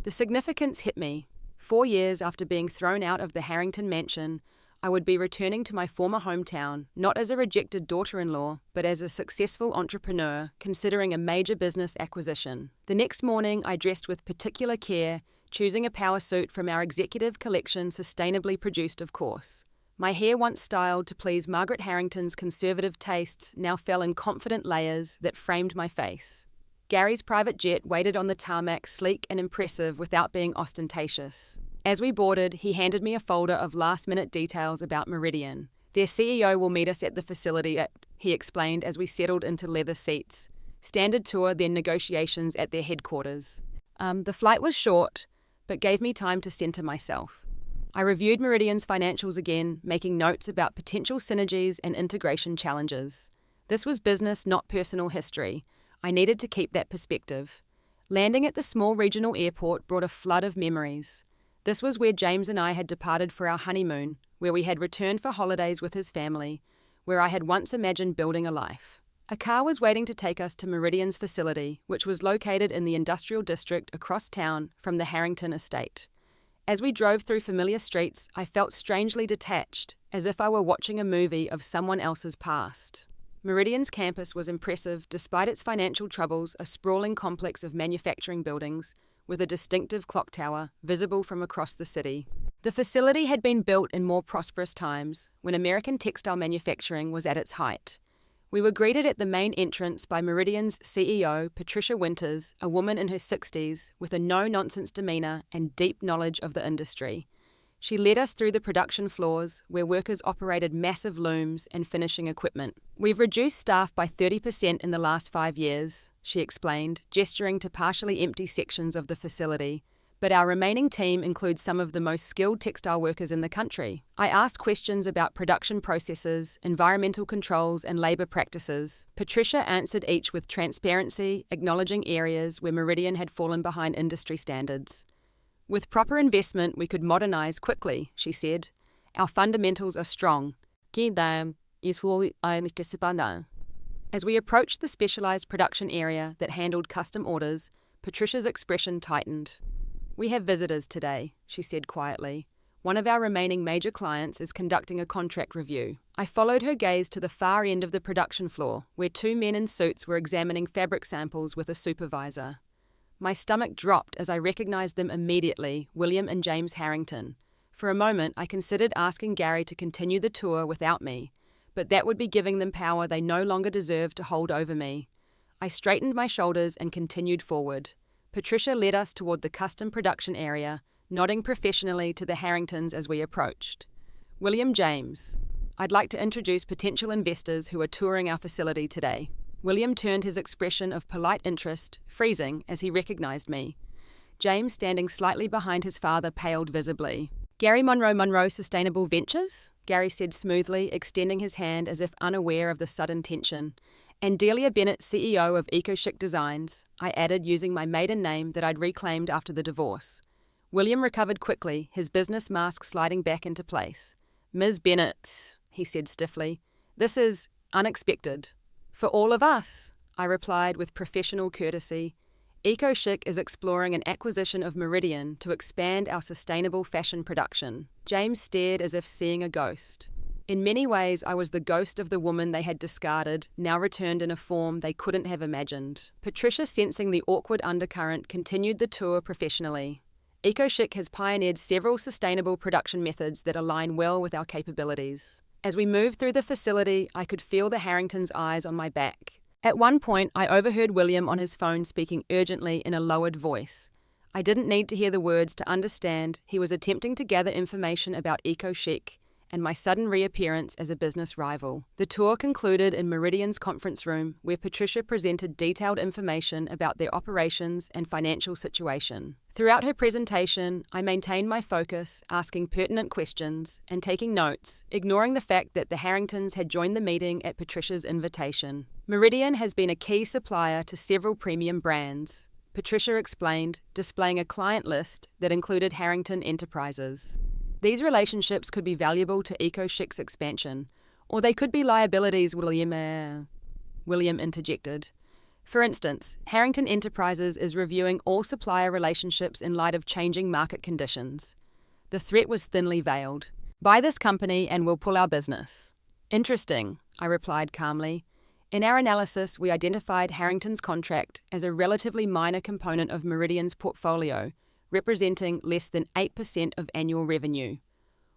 The significance hit me. 4 years after being thrown out of the Harrington mansion, I would be returning to my former hometown, not as a rejected daughter-in-law, but as a successful entrepreneur considering a major business acquisition. The next morning, I dressed with particular care, choosing a power suit from our executive collection, sustainably produced, of course. My hair, once styled to please Margaret Harrington's conservative tastes, now fell in confident layers that framed my face. Gary's private jet waited on the tarmac, sleek and impressive without being ostentatious. As we boarded, he handed me a folder of last-minute details about Meridian. Their CEO will meet us at the facility, he explained as we settled into leather seats. Standard tour, then negotiations at their headquarters. The flight was short, but gave me time to center myself. I reviewed Meridian's financials again, making notes about potential synergies and integration challenges. This was business, not personal history. I needed to keep that perspective. Landing at the small regional airport brought a flood of memories. This was where James and I had departed for our honeymoon, where we had returned for holidays with his family, where I had once imagined building a life. A car was waiting to take us to Meridian's facility, which was located in the industrial district across town from the Harrington estate. As we drove through familiar streets, I felt strangely detached, as if I were watching a movie of someone else's past. Meridian's campus was impressive despite its financial troubles, a sprawling complex of manufacturing buildings, with a distinctive clock tower visible from across the city. The facility had been built in more prosperous times, when American textile manufacturing was at its height. We were greeted at the main entrance by Meridian's CEO, Patricia Winters, a woman in her 60s, with a no-nonsense demeanor and deep knowledge of the industry. She led us through the production floors, where workers operated massive looms and finishing equipment. We've reduced staff by 30% in the last 5 years, she explained, gesturing to partially empty sections of the facility. But our remaining team includes some of the most skilled textile workers in the country. I asked questions about production processes, environmental controls, and labor practices. Patricia answered each with transparency, acknowledging areas where Meridian had fallen behind industry standards. With proper investment, we could modernize quickly, she said. Our fundamentals are strong. As we approached the specialized production area that handled custom orders, Patricia's expression tightened. We have visitors today, she said quietly. One of our remaining major clients is conducting a contract review. I followed her gaze to the far end of the production floor, where 2 men in suits were examining fabric samples with a supervisor. My stomach dropped as I recognized them immediately, William and James Harrington. For a moment, I considered asking Gary to continue the tour without me, but that would be giving them power they no longer deserved to hold over me. I straightened my shoulders and continued forward. Patricia led us toward the custom production area, nodding professionally to the Harringtons as we approached. William James. I'd like to introduce potential investors who are touring our facility today. William turned, his expression of polite interest freezing as he recognized me. James, standing slightly behind his father, paled visibly. Gary Monroe Sustainable Ventures? Gary said smoothly, extending his hand as if unaware of the sudden tension. And Delia Bennett, CEO of EcoChic Designs, I added, using my maiden name that I'd reclaimed after the divorce. William recovered quickly, his business mask sliding back into place. Ms. Bennett, he said stiffly, this is unexpected. For all of us, I replied with professional courtesy. EcoChic is exploring an acquisition of Meridian to expand our sustainable fashion production. James stared as if seeing a ghost. In many ways, I was the ghost of the woman they had discarded, now returned in a form they couldn't have imagined. Patricia, sensing the awkward undercurrent, continued the tour professionally. EcoChic has pioneered several sustainable production methods that align well with our capabilities. As we moved through the facility, I could feel the Harringtons' eyes on my back. At one point, I overheard William on his phone speaking urgently in a lowered voice. I didn't need to hear the words to understand he was attempting to gather information about EcoChic and my sudden reappearance as a business rival. The tour concluded in Meridian's conference room, where Patricia presented detailed information about their operations and financial situation. Throughout her presentation, I maintained my focus, asking pertinent questions and taking notes, ignoring the fact that the Harringtons had joined the meeting at Patricia's invitation. Meridian has been a key supplier to several premium brands, Patricia explained, displaying a client list that included Harrington Enterprises. These relationships could be valuable to EcoChic's expansion, or they could be liabilities, William interjected. For instance, Harrington Enterprises is reviewing all supplier relationships in light of changing market conditions. The threat was thinly veiled. Buy this company and we'll pull our business. Interesting, I replied calmly. In our analysis, we identified Harrington's contract as a relatively minor component of Meridian's portfolio, representing less than 8% of annual revenue.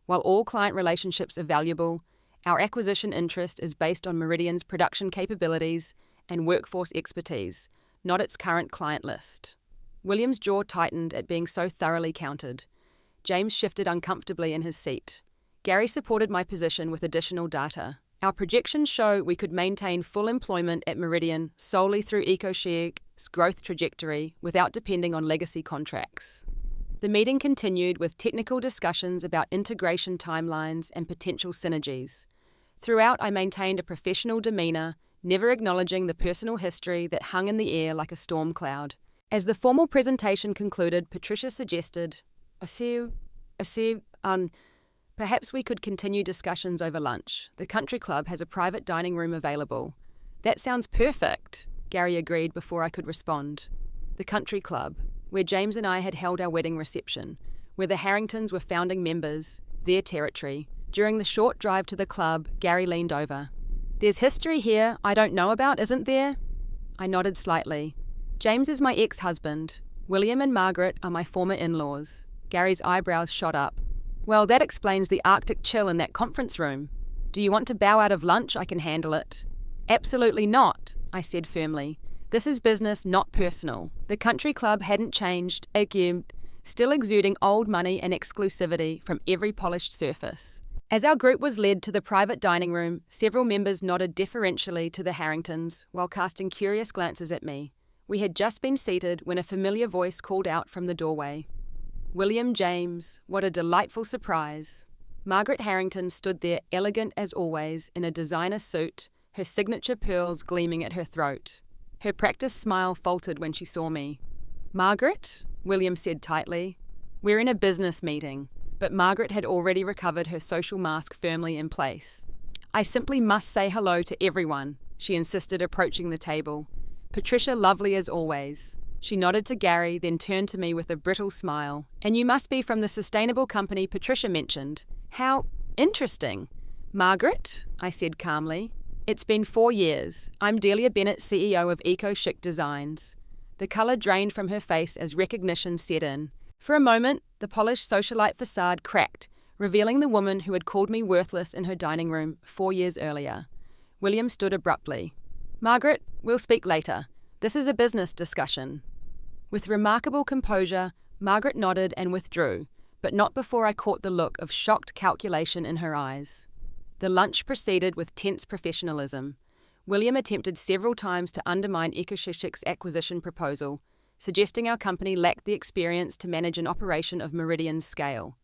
While all client relationships are valuable, our acquisition interest is based on Meridian's production capabilities and workforce expertise, not its current client list. William's jaw tightened at being so thoroughly countered. James shifted uncomfortably in his seat. Gary supported my position with additional data. Our projections show we could maintain full employment at Meridian solely through EcoShare's growth trajectory without depending on legacy contracts. The meeting continued with technical discussions about integration timelines and potential synergies. Throughout, I maintained a professional demeanor, never acknowledging the personal history that hung in the air like a storm cloud. As the formal presentation concluded, Patricia suggested, perhaps we could continue discussions over lunch. The country club has a private dining room available. That sounds perfect, Gary agreed before I could respond. The country club, where James and I had held our wedding reception, where the Harringtons were founding members, their territory. During the short drive to the club, Gary leaned over. There's history here I don't know about, isn't there? I nodded slightly. James is my ex-husband. William and Margaret are my former in-laws. Gary's eyebrows shot up. Well, that explains the Arctic chill in that conference room. Do you want to bow out of lunch? I can handle it. Absolutely not, I said firmly. This is business, not personal. The country club hadn't changed, again, still exuding old money and exclusivity from every polished surface. As our group was led to the private dining room, several members nodded deferentially to the Harringtons while casting curious glances at me. We had just been seated when a familiar voice called out from the doorway. William James, what a delightful surprise. Margaret Harrington stood there elegant as always in a designer suit, her signature pearls gleaming at her throat. Her practiced smile faltered when she saw me. Margaret? William said tightly. We're in a business meeting. But Margaret had already recovered her social mask firmly in place. I simply must say hello to everyone, she insisted, approaching the table. Patricia, lovely as always. She nodded to Gary, then turned to me with a brittle smile. And you must be from the sustainable company Patricia mentioned. How interesting. Margaret, I said calmly. It's been 4 years. I'm Delia Bennett, CEO of EcoShick Designs. The colour drained from her face as recognition set in. For a moment, the polished socialite facade cracked, revealing the woman who had called me worthless in her dining room 4 years earlier. William stood abruptly. Margaret, we'll speak later. This is a business discussion. With remarkable composure, Margaret nodded and withdrew, but not before I caught the look of shocked calculation in her eyes. The lunch proceeded with tense professionalism. William attempted several times to undermine EcoShishik's acquisition proposal, suggesting our company lacked the experience to manage an operation of Meridian's scale.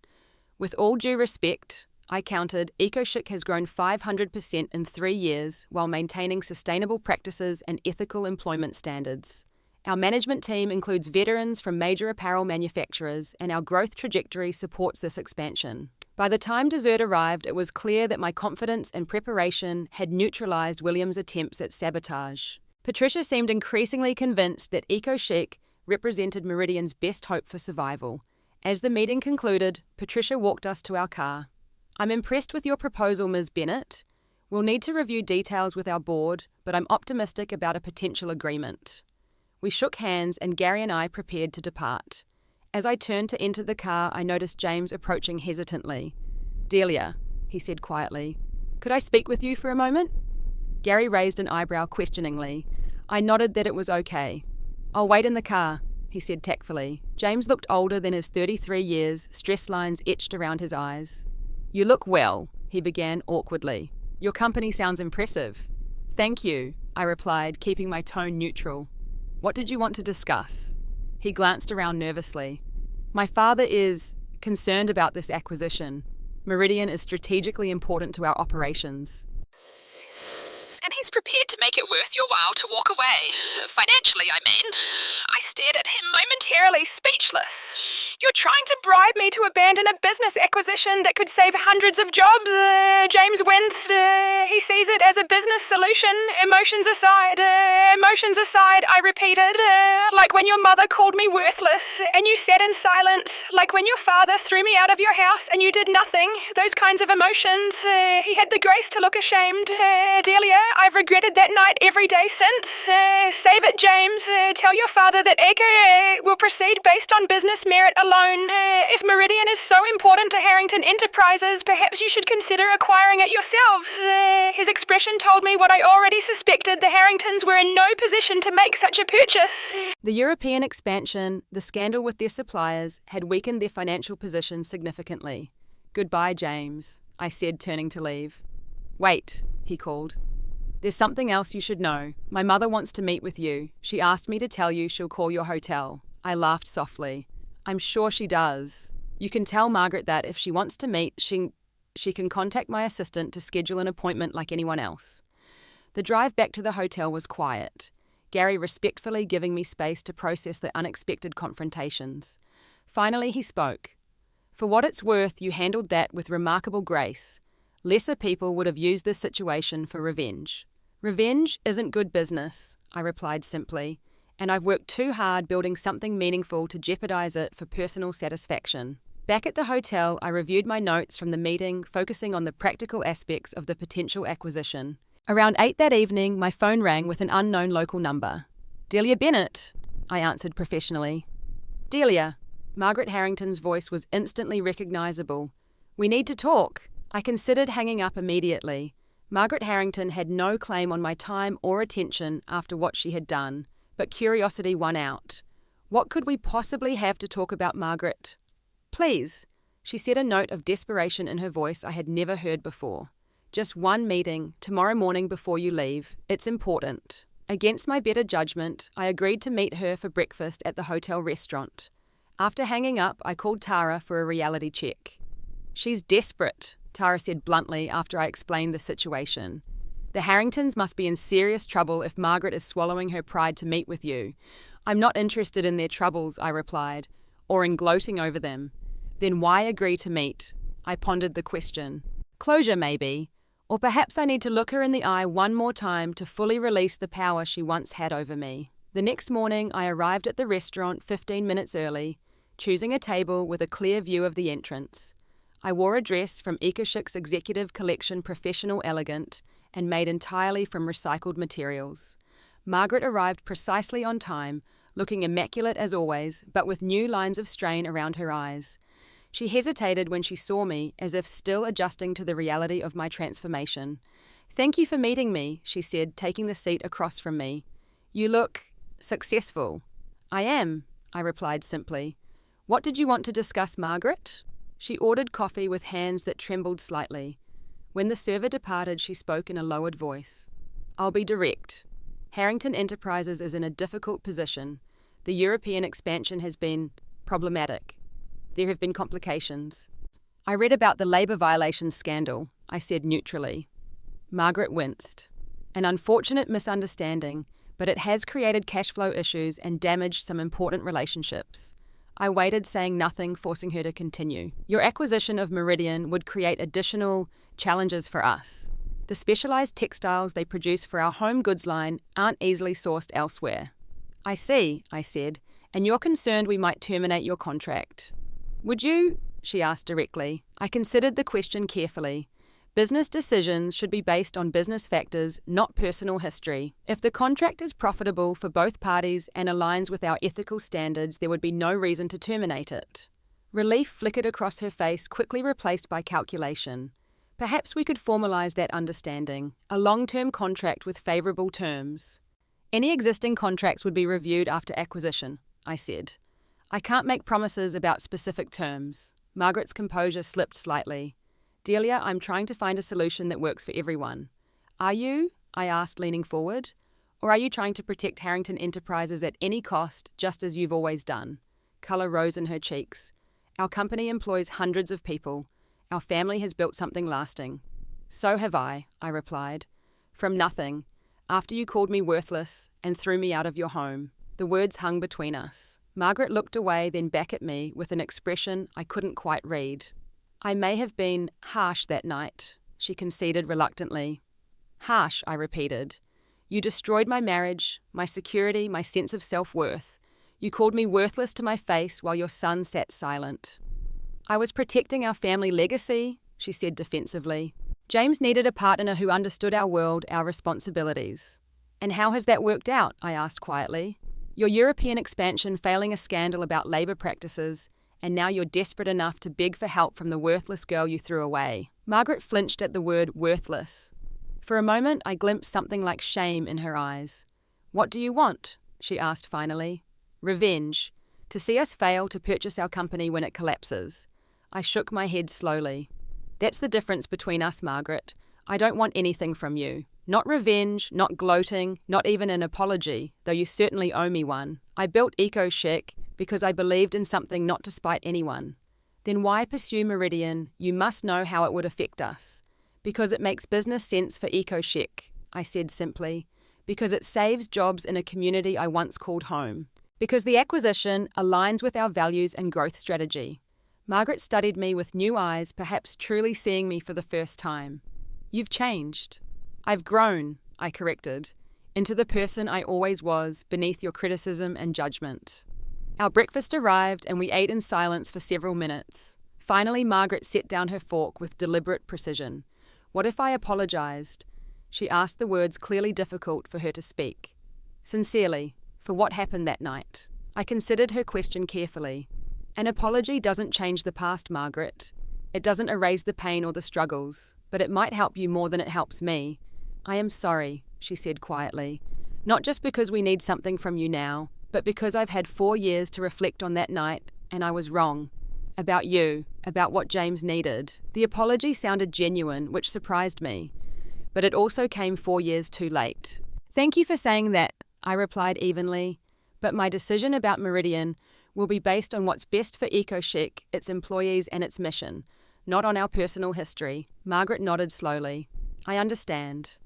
With all due respect, I countered, EcoShik has grown 500% in 3 years while maintaining sustainable practices and ethical employment standards. Our management team includes veterans from major apparel manufacturers, and our growth trajectory supports this expansion. By the time dessert arrived, it was clear that my confidence and preparation had neutralized William's attempts at sabotage. Patricia seemed increasingly convinced that EcoShik represented Meridian's best hope for survival. As the meeting concluded, Patricia walked us to our car. I'm impressed with your proposal, Ms. Bennett. We'll need to review details with our board, but I'm optimistic about a potential agreement. We shook hands and Gary and I prepared to depart. As I turned to enter the car, I noticed James approaching hesitantly. Delia, he said quietly, could I speak with you for a moment? Gary raised an eyebrow questioningly. I nodded that it was okay. I'll wait in the car, he said tactfully. James looked older than his 33 years, stress lines etched around his eyes. You look well, he began awkwardly. Your company sounds impressive. Thank you, I replied, keeping my tone neutral. What did you want to discuss? He glanced around nervously. My father is concerned about this acquisition. Meridian is strategically important to our operations. And he's prepared to make it worth your while to walk away. Financially, I mean. I stared at him momentarily, speechless. You're trying to bribe me to abandon a business acquisition that could save hundreds of jobs. James winced. He sees it as a business solution. Emotions aside, I repeated. Like when your mother called me worthless and you sat in silence. Like when your father threw me out of your house and you did nothing. Those kinds of emotions. He had the grace to look ashamed. Delia, I've regretted that night every day since. Save it, James. Tell your father that Edgar will proceed based on business merit alone. If Meridian is so important to Harrington Enterprises, perhaps you should consider acquiring it yourselves. His expression told me what I already suspected. The Harringtons were in no position to make such a purchase. The European expansion, the scandal with their suppliers, had weakened their financial position significantly. Goodbye, James, I said, turning to leave. Wait, he called. There's something else you should know. My mother wants to meet with you. She asked me to tell you she'll call your hotel. I laughed softly. I'm sure she does. You can tell Margaret that if she wants to meet, she can contact my assistant to schedule an appointment like anyone else. The drive back to the hotel was quiet, Gary respectfully giving me space to process the unexpected confrontations. Finally he spoke. For what it's worth, you handled that with remarkable grace. Lesser people would have used this situation for revenge. Revenge isn't good business, I replied simply, and I've worked too hard building something meaningful to jeopardize it for personal satisfaction. Back at the hotel, I reviewed my notes from the meeting, focusing on the practical aspects of the potential acquisition. Around 8 that evening, my phone rang with an unknown local number. Delia Bennett, I answered professionally. Delia. Margaret Harrington's voice was instantly recognizable. We need to talk. I considered hanging up immediately. Margaret Harrington had no claim on my time or attention after what she had done, but curiosity won out. What could we possibly have to talk about, Margaret? Please, she said, a note of desperation in her voice I had never heard before. Just one meeting, tomorrow morning before you leave. It's important. Against my better judgment, I agreed to meet her for breakfast at the hotel restaurant. After hanging up, I called Tara for a reality check. She's desperate, Tara said bluntly after I explained the situation. The Harringtons must be in serious trouble if Margaret is swallowing her pride to meet with you. I'm not interested in their troubles, I replied, or in gloating over them. Then why agree to meet? I pondered the question. Closure, maybe. Or perhaps I need to look her in the eye one more time to fully release the power she once had over me. The next morning, I arrived at the restaurant 15 minutes early, choosing a table with a clear view of the entrance. I wore a dress from Ekashik's Executive Collection Professional Elegant and made entirely from recycled materials. Margaret arrived precisely on time, looking immaculate as always, but with new lines of strain around her eyes. She hesitated when she saw me, as if still adjusting to the reality of my transformation. Thank you for meeting me, she said, taking the seat across from me. You look successful. I am, I replied simply. What did you want to discuss, Margaret? She ordered coffee with hands that trembled slightly. When the server departed, she spoke in a lowered voice. I'll be direct. Harrington Enterprises is in a difficult position. The European expansion has been problematic. There have been complications. I read about the labour violations scandal, I said neutrally. Margaret winced. An unfortunate misunderstanding, but it has created cash flow issues and damaged some important relationships. I waited, saying nothing, forcing her to continue. Your acquisition of Meridian would create additional challenges for us. The specialised textiles they produce for our home goods line aren't easily sourced elsewhere. I see, I said, and you're concerned we might terminate your contract. Would you? She asked directly. I considered the question carefully. Business decisions should be based on business factors, not personal history. If the contract is profitable for both parties and aligns with our ethical standards, there would be no reason to terminate it. Relief flickered across her face, quickly replaced by calculation. Perhaps we could formalize that understanding, a long-term contract with favorable terms. Any existing contracts would be reviewed after acquisition, I said. I can't make promises about specific terms. Margaret's composure slipped slightly. Delia, I'm trying to find a solution that works for everyone. Are you? I asked, leaning forward. Or are you trying to protect Harrington Enterprises at any cost, just as you've always done? Colour rose in her cheeks. Our company employs hundreds of people. Our family has built something lasting. So have I replied. From nothing, after you called me worthless and threw me out of your home. The words hung between us. Margaret looked away, then back at me with an expression I couldn't quite read. I may have been harsh that night, she conceded reluctantly. Harsh, I repeated. You destroyed my marriage, my security, my sense of self-worth. You called me worthless to my face while your son sat silent. I was protecting our family legacy, she said defensively. James needed a partner who understood our world, our responsibilities. And how has that worked out? I asked quietly. Your European expansion failing a scandal about labour practices, and now you're desperate enough to beg for help from the worthless girl you threw away. Margaret flinched at the word worthless. For a moment, I glimpsed something like shame in her eyes. What do you want? She asked finally. Revenge. To see us fail to purchase our company when it collapses. I shook my head slowly. That's the difference between us, Margaret. I don't want anything from you. Not revenge, not gloating, not even an apology, though you certainly owe me one. I built EcoChic because I believed in something not to spite anyone. Then why pursue Meridian? You must know how it would affect us. Because it makes business sense for EcoChic, I said simply. Because it saves jobs in a community I once called home. Because the acquisition aligns with our values and growth strategy. Margaret studied me with new eyes, perhaps truly seeing me for the first time. You've changed. I've grown, I corrected, into the person I always was beneath your criticism and judgment. Our breakfast arrived and we ate in silence for several minutes. Finally, Margaret set down her fork with deliberate precision. What if I apologized? She asked, the words clearly difficult for her to speak. Sincerely, for what happened that night. I considered her question carefully. An apology doesn't change the past, Margaret. It doesn't erase the pain or the struggles, but it might help you more than it helps me. I am sorry, she said quietly. Not just because we need something from you now, but because I've had 4 years to reflect on that night, and I was wrong. About you, about what James needed. The apology sounded genuine, which surprised me. But it also came 4 years too late. Thank you for saying that, I replied evenly. But my decision about Meridian will be based on what's best for EcoChic, its employees and its mission, not on our personal history. Margaret nodded slowly. I understand.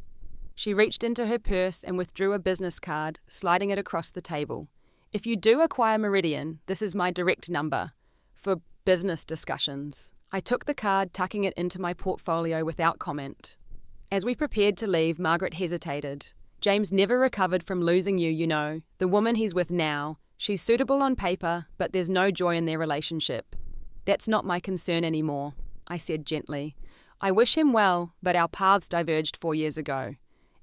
She reached into her purse and withdrew a business card, sliding it across the table. If you do acquire Meridian, this is my direct number. For business discussions. I took the card, tucking it into my portfolio without comment. As we prepared to leave, Margaret hesitated. James never recovered from losing you, you know. The woman he's with now. She's suitable on paper, but there's no joy in their relationship. That's not my concern anymore, I said gently. I wish him well, but our paths diverged 4 years ago.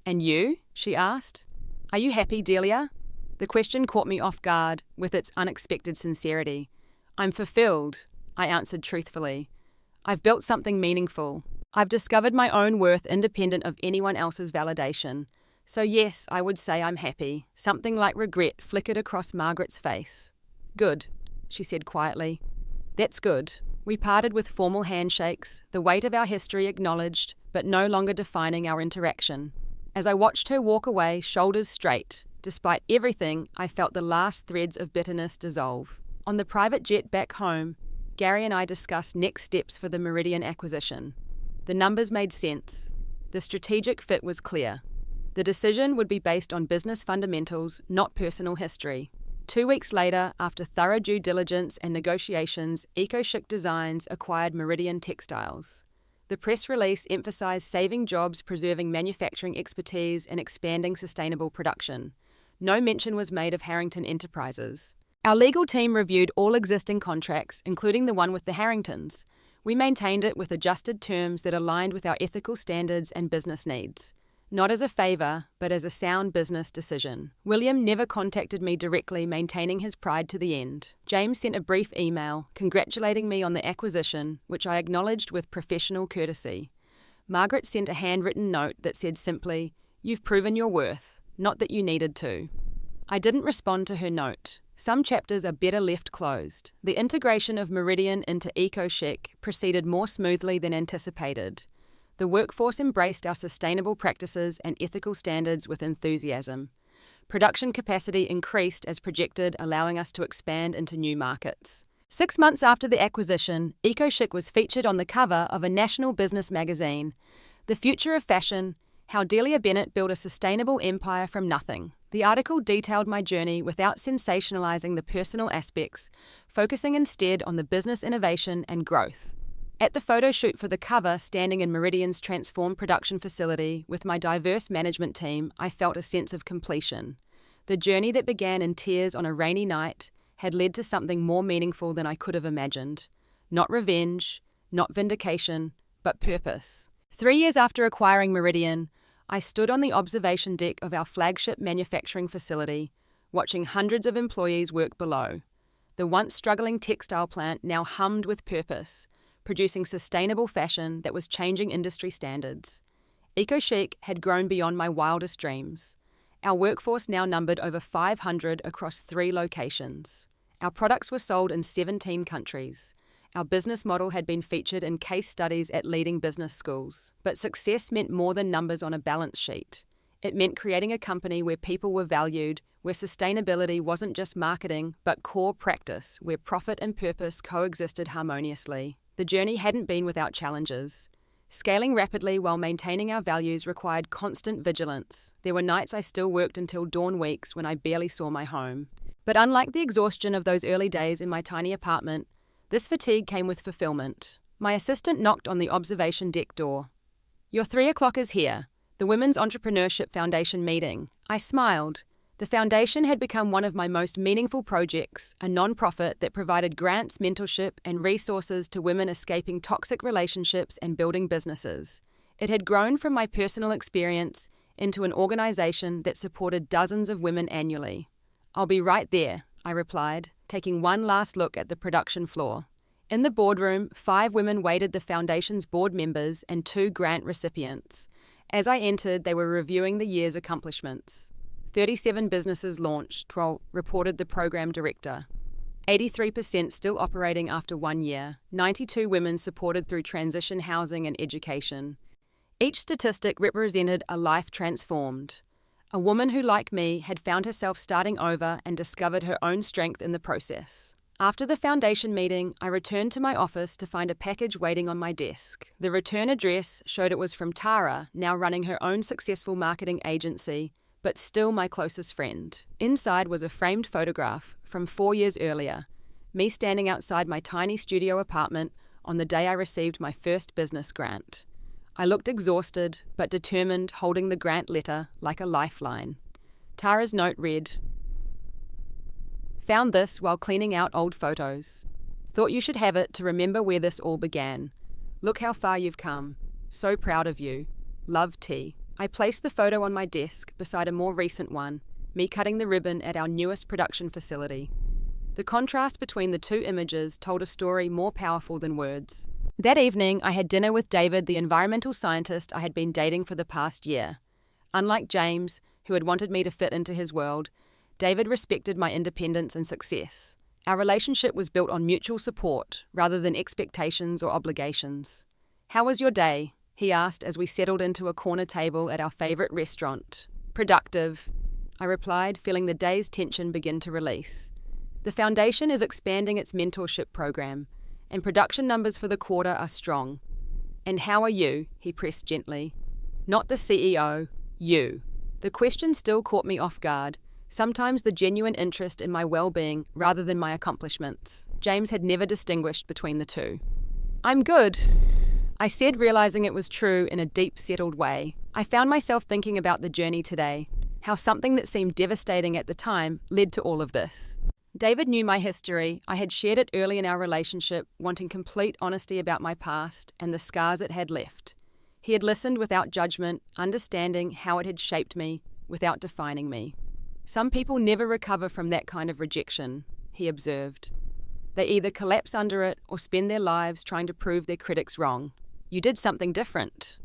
And you? She asked. Are you happy, Delia? The question caught me off guard with its unexpected sincerity. I'm fulfilled, I answered truthfully. I've built something meaningful. I've discovered my own worth independent of anyone else's validation. So yes, I would say I'm happy. Something like regret flickered across Margaret's face. Good, she said quietly. That's good. We parted with formal handshakes, the weight of our history acknowledged, but no longer defining our interaction. As I watched her walk away, shoulders straight, despite everything, I felt the last threads of bitterness dissolve. On the private jet back home, Gary and I discussed next steps for the Meridian acquisition. The numbers made sense. The strategic fit was clear. The decision would be based on business fundamentals, not personal history. 2 weeks later, after thorough due diligence and negotiations, EcoChic Designs acquired Meridian Textiles. The press release emphasized saving jobs, preserving manufacturing expertise, and expanding sustainable production. No mention was made of Harrington Enterprises. Our legal team reviewed all existing contracts, including the one with the Harringtons. We maintained it with adjusted terms that aligned with our ethical standards and business needs. Not as a favour, but as a sound business decision. William never contacted me directly, maintaining his pride to the end. James sent a brief email, congratulating me on the acquisition, which I acknowledged with professional courtesy. Margaret sent a handwritten note that said simply, "You've proven your worth, not that you needed to." I didn't respond to her note. Some chapters are better left closed. The integration of Meridian into EcoChic proceeded more smoothly than anticipated. The workforce embraced our sustainable practices and ethical standards with enthusiasm. Production capacity increased as projected, allowing us to expand into new markets. 6 months after the acquisition, EcoChic was featured on the cover of a national business magazine. The Future of Fashion, How Delia Bennett Built a Sustainable Empire from Nothing. The article detailed my journey without sensationalizing the personal aspects, focusing instead on the business innovation and growth. At the photo shoot for the cover, standing in Meridian's transformed production facility with my diverse management team, I felt a sense of completion. The journey that began in tears on a rainy night had led to something more meaningful than I could have imagined. Not revenge, not vindication, but purpose. 3 years after acquiring Meridian, I stood on the observation deck of our flagship manufacturing facility, watching hundreds of employees work below. The once struggling textile plant now hummed with purpose, producing sustainable fashion that was changing industry standards. Eco-chic had grown beyond my wildest dreams. Our workforce now numbered over 500 across 3 locations. Our products were sold in 17 countries. Our business model had been featured in case studies at leading business schools. But success meant more than numbers on a balance sheet. It meant creating a company where people were valued, where sustainability wasn't just marketing, but core practice, where profit and purpose coexisted harmoniously. The journey hadn't been without challenges. Scaling rapidly while maintaining our values required constant vigilance. There were nights I still worked until dawn weeks when I barely saw my home. But unlike the exhaustion of those early days in my tiny apartment, this fatigue came with fulfillment. My assistant knocked on the observation deck door. "Your 3 o'clock is here, the Women's Entrepreneurship Foundation meeting." I smiled. The foundation had become one of my most meaningful projects, a non-profit that provided grants, mentorship, and resources to women escaping toxic relationships and building businesses. It had grown from my personal experience into an organization that supported dozens of women annually. "I'll be right there," I replied, taking one last look at the production floor. In the boardroom, 5 women waited, the foundation's board members and 2 grant recipients. As I entered, they were reviewing the year's accomplishments. 37 businesses launched, reported the program director. 83% still operating after 1 year. 92 women supported through transition housing and education. Each statistic represented a life transformed. A woman who, like me, had found herself starting over and discovered her own strength in the process. After the foundation meeting, I returned to my office to find a package waiting on my desk. The return address showed it was from Tara, now running her own successful marketing agency, but still my closest friend. Inside was a framed photograph from 4 years earlier, me standing outside my tiny studio apartment on the day I received my first business grant. I looked exhausted, but determined, holding the grant letter like a lifeline. Tara's note read, "Found this while cleaning out old photos. Thought you should have it to remember where this all began. Look how far you've come. So proud of you. Love, T." I placed the photo on my desk beside a more recent one, me cutting the ribbon at our newest production facility. The contrast between the 2 images told a story more powerful than words. That evening, I had dinner with David, the environmental scientist I had been dating for the past year. Unlike James, who had wanted me to fit into his world, David respected my independence and success. Our relationship was built on mutual support rather than expectations or obligations. "How was your day?" he asked as we settled into a corner table at our favorite restaurant. "Productive," I replied, feeling the day's tension begin to release. The foundation is expanding its mentorship program, and production numbers for the quarter are strong. "And how are you?" he pressed gently. Not the CEO, you. The question still caught me off guard, sometimes the genuine interest in my well-being rather than my accomplishments. James had never distinguished between the 2. "I'm good," I said, realizing it was true in a deep, settled way. I found myself thinking about the journey today, how something that seemed devastating at the time led to all of this. David knew my history. I had shared it early in our relationship, wanting complete honesty about my past and the scars it had left. He had listened without judgment, understanding how it had shaped me without defining me. "Some people never recover from that kind of rejection," he observed. "They either collapse under it or spend their lives trying to prove their critics wrong. You did something different."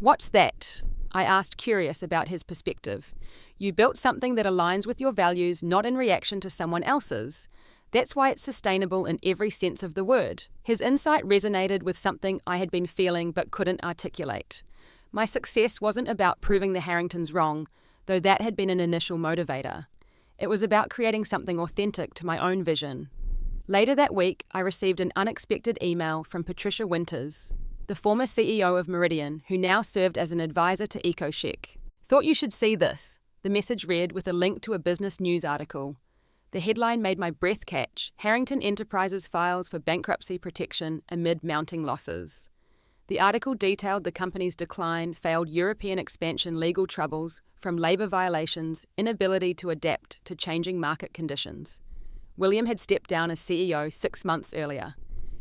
"What's that?" I asked, curious about his perspective. "You built something that aligns with your values, not in reaction to someone else's. That's why it's sustainable in every sense of the word." His insight resonated with something I had been feeling but couldn't articulate. My success wasn't about proving the Harringtons wrong, though that had been an initial motivator. It was about creating something authentic to my own vision. Later that week, I received an unexpected email from Patricia Winters, the former CEO of Meridian, who now served as an advisor to Eco-chic. "Thought you should see this. The message read with a link to a business news article. The headline made my breath catch: Harrington Enterprises files for bankruptcy protection amid mounting losses. The article detailed the company's decline, failed European expansion, legal troubles from labour violations, inability to adapt to changing market conditions. William had stepped down as CEO 6 months earlier.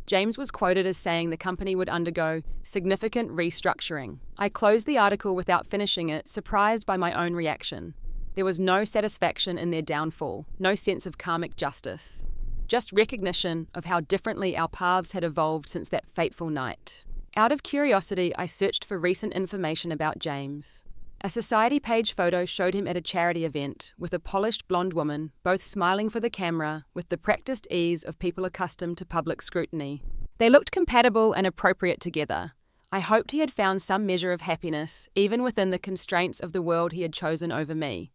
James was quoted as saying the company would undergo significant restructuring. I closed the article without finishing it, surprised by my own reaction. There was no satisfaction in their downfall, no sense of karmic justice, just recognition of how differently our paths had evolved since that fateful night. Out of curiosity, I searched for recent information about James. A Society page photo showed him at a charity event with a polished blonde woman, both smiling for the camera with the practiced ease of people accustomed to public scrutiny. They looked compatible and appropriate together. I hoped he had found some measure of happiness, even within the constraints of the world he had chosen over me.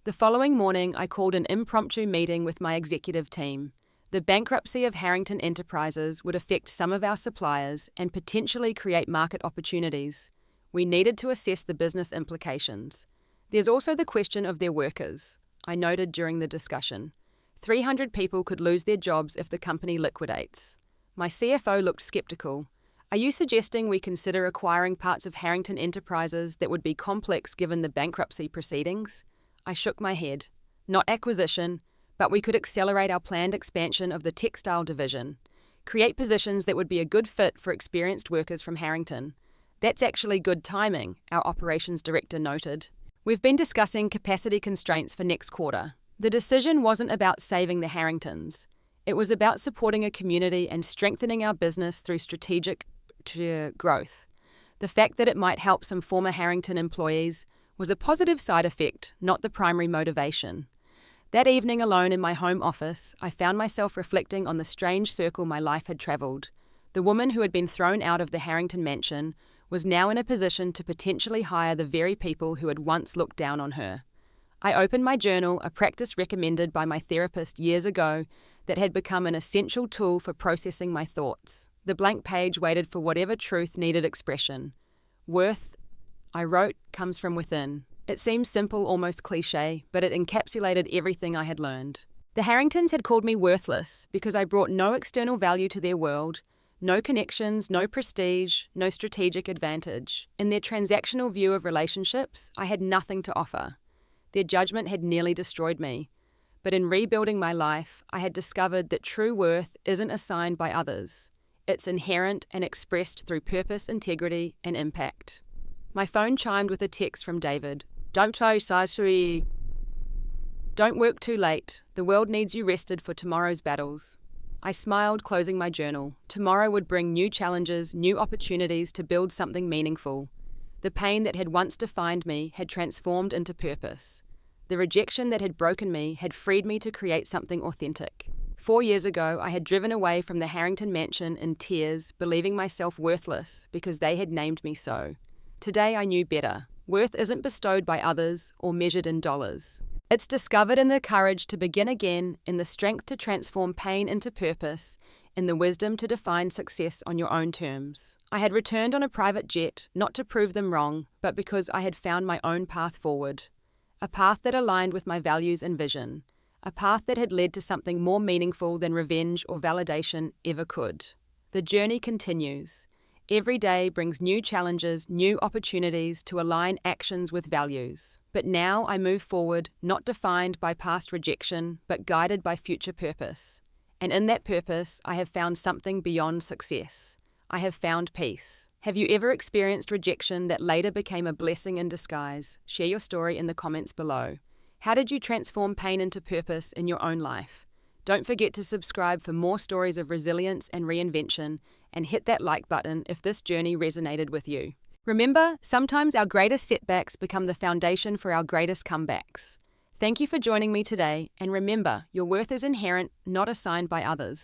The following morning, I called an impromptu meeting with my executive team. The bankruptcy of Harrington Enterprises would affect some of our suppliers and potentially create market opportunities. We needed to assess the business implications. There's also the question of their workers, I noted during the discussion. 300 people could lose their jobs if the company liquidates. My CFO looked skeptical. Are you suggesting we consider acquiring parts of Harrington Enterprises that would be complex given the bankruptcy proceedings? I shook my head. Not acquisition, but we could accelerate our planned expansion of the textile division, create positions that would be a good fit for experienced workers from Harrington. That's actually good timing, our operations director noted. We've been discussing capacity constraints for next quarter. The decision wasn't about saving the Harringtons. It was about supporting a community and strengthening our business through strategic growth. The fact that it might help some former Harrington employees was a positive side effect, not the primary motivation. That evening alone in my home office, I found myself reflecting on the strange circle my life had travelled. The woman who had been thrown out of the Harrington mansion was now in a position to potentially hire the very people who had once looked down on her. I opened my journal, a practice recommended by my therapist years ago that had become an essential tool for processing my thoughts. The blank page waited for whatever truth needed expression. Worth, I wrote, comes from within. It seemed simple, almost cliché, but it encapsulated everything I had learned. The Harringtons had called me worthless because I brought no external value to their world, no connections, no prestige, no strategic advantage. In their transactional view of relationships, I had nothing to offer. Their judgment had nearly destroyed me. But in rebuilding my life, I had discovered that true worth isn't assigned by others. It's inherent and expressed through purpose, integrity, and impact. My phone chimed with a text from David. Don't work too late. The world needs you rested for tomorrow's battles. I smiled, closing my journal. Tomorrow would bring new challenges, new opportunities to build something meaningful. The pain that had once defined me had transformed into purpose. The rejection that had broken me had freed me to create something authentic. 4 years ago, I had driven away from the Harrington mansion in tears, believing myself worthless because they had named me so. Today I knew better. Worth isn't bestowed by others or measured in dollars. It's discovered in the courage to begin again, in the strength to transform pain into purpose, in the wisdom to define success on your own terms. I had returned on a private jet, not to prove them wrong, but because I had found my own path forward. A path that aligned with my values and vision. A path that had led to something more meaningful than revenge or validation ever could. The journey continues. Every day brings new challenges, new opportunities to align actions with values. But now I move forward, not defined by past rejection, but guided by future purpose. And in that purpose, I have found something beyond success. I have found peace. Have you ever experienced rejection that later became a blessing in disguise? Share your story in the comments below. How did you transform pain into purpose in your own life? Don't forget to subscribe for more stories of resilience and reinvention, and hit that like button if this journey resonated with you. Remember, sometimes our greatest setbacks become the foundation for our greatest comebacks. Thank you for joining me today, and remember, your worth is inherent, not assigned by others.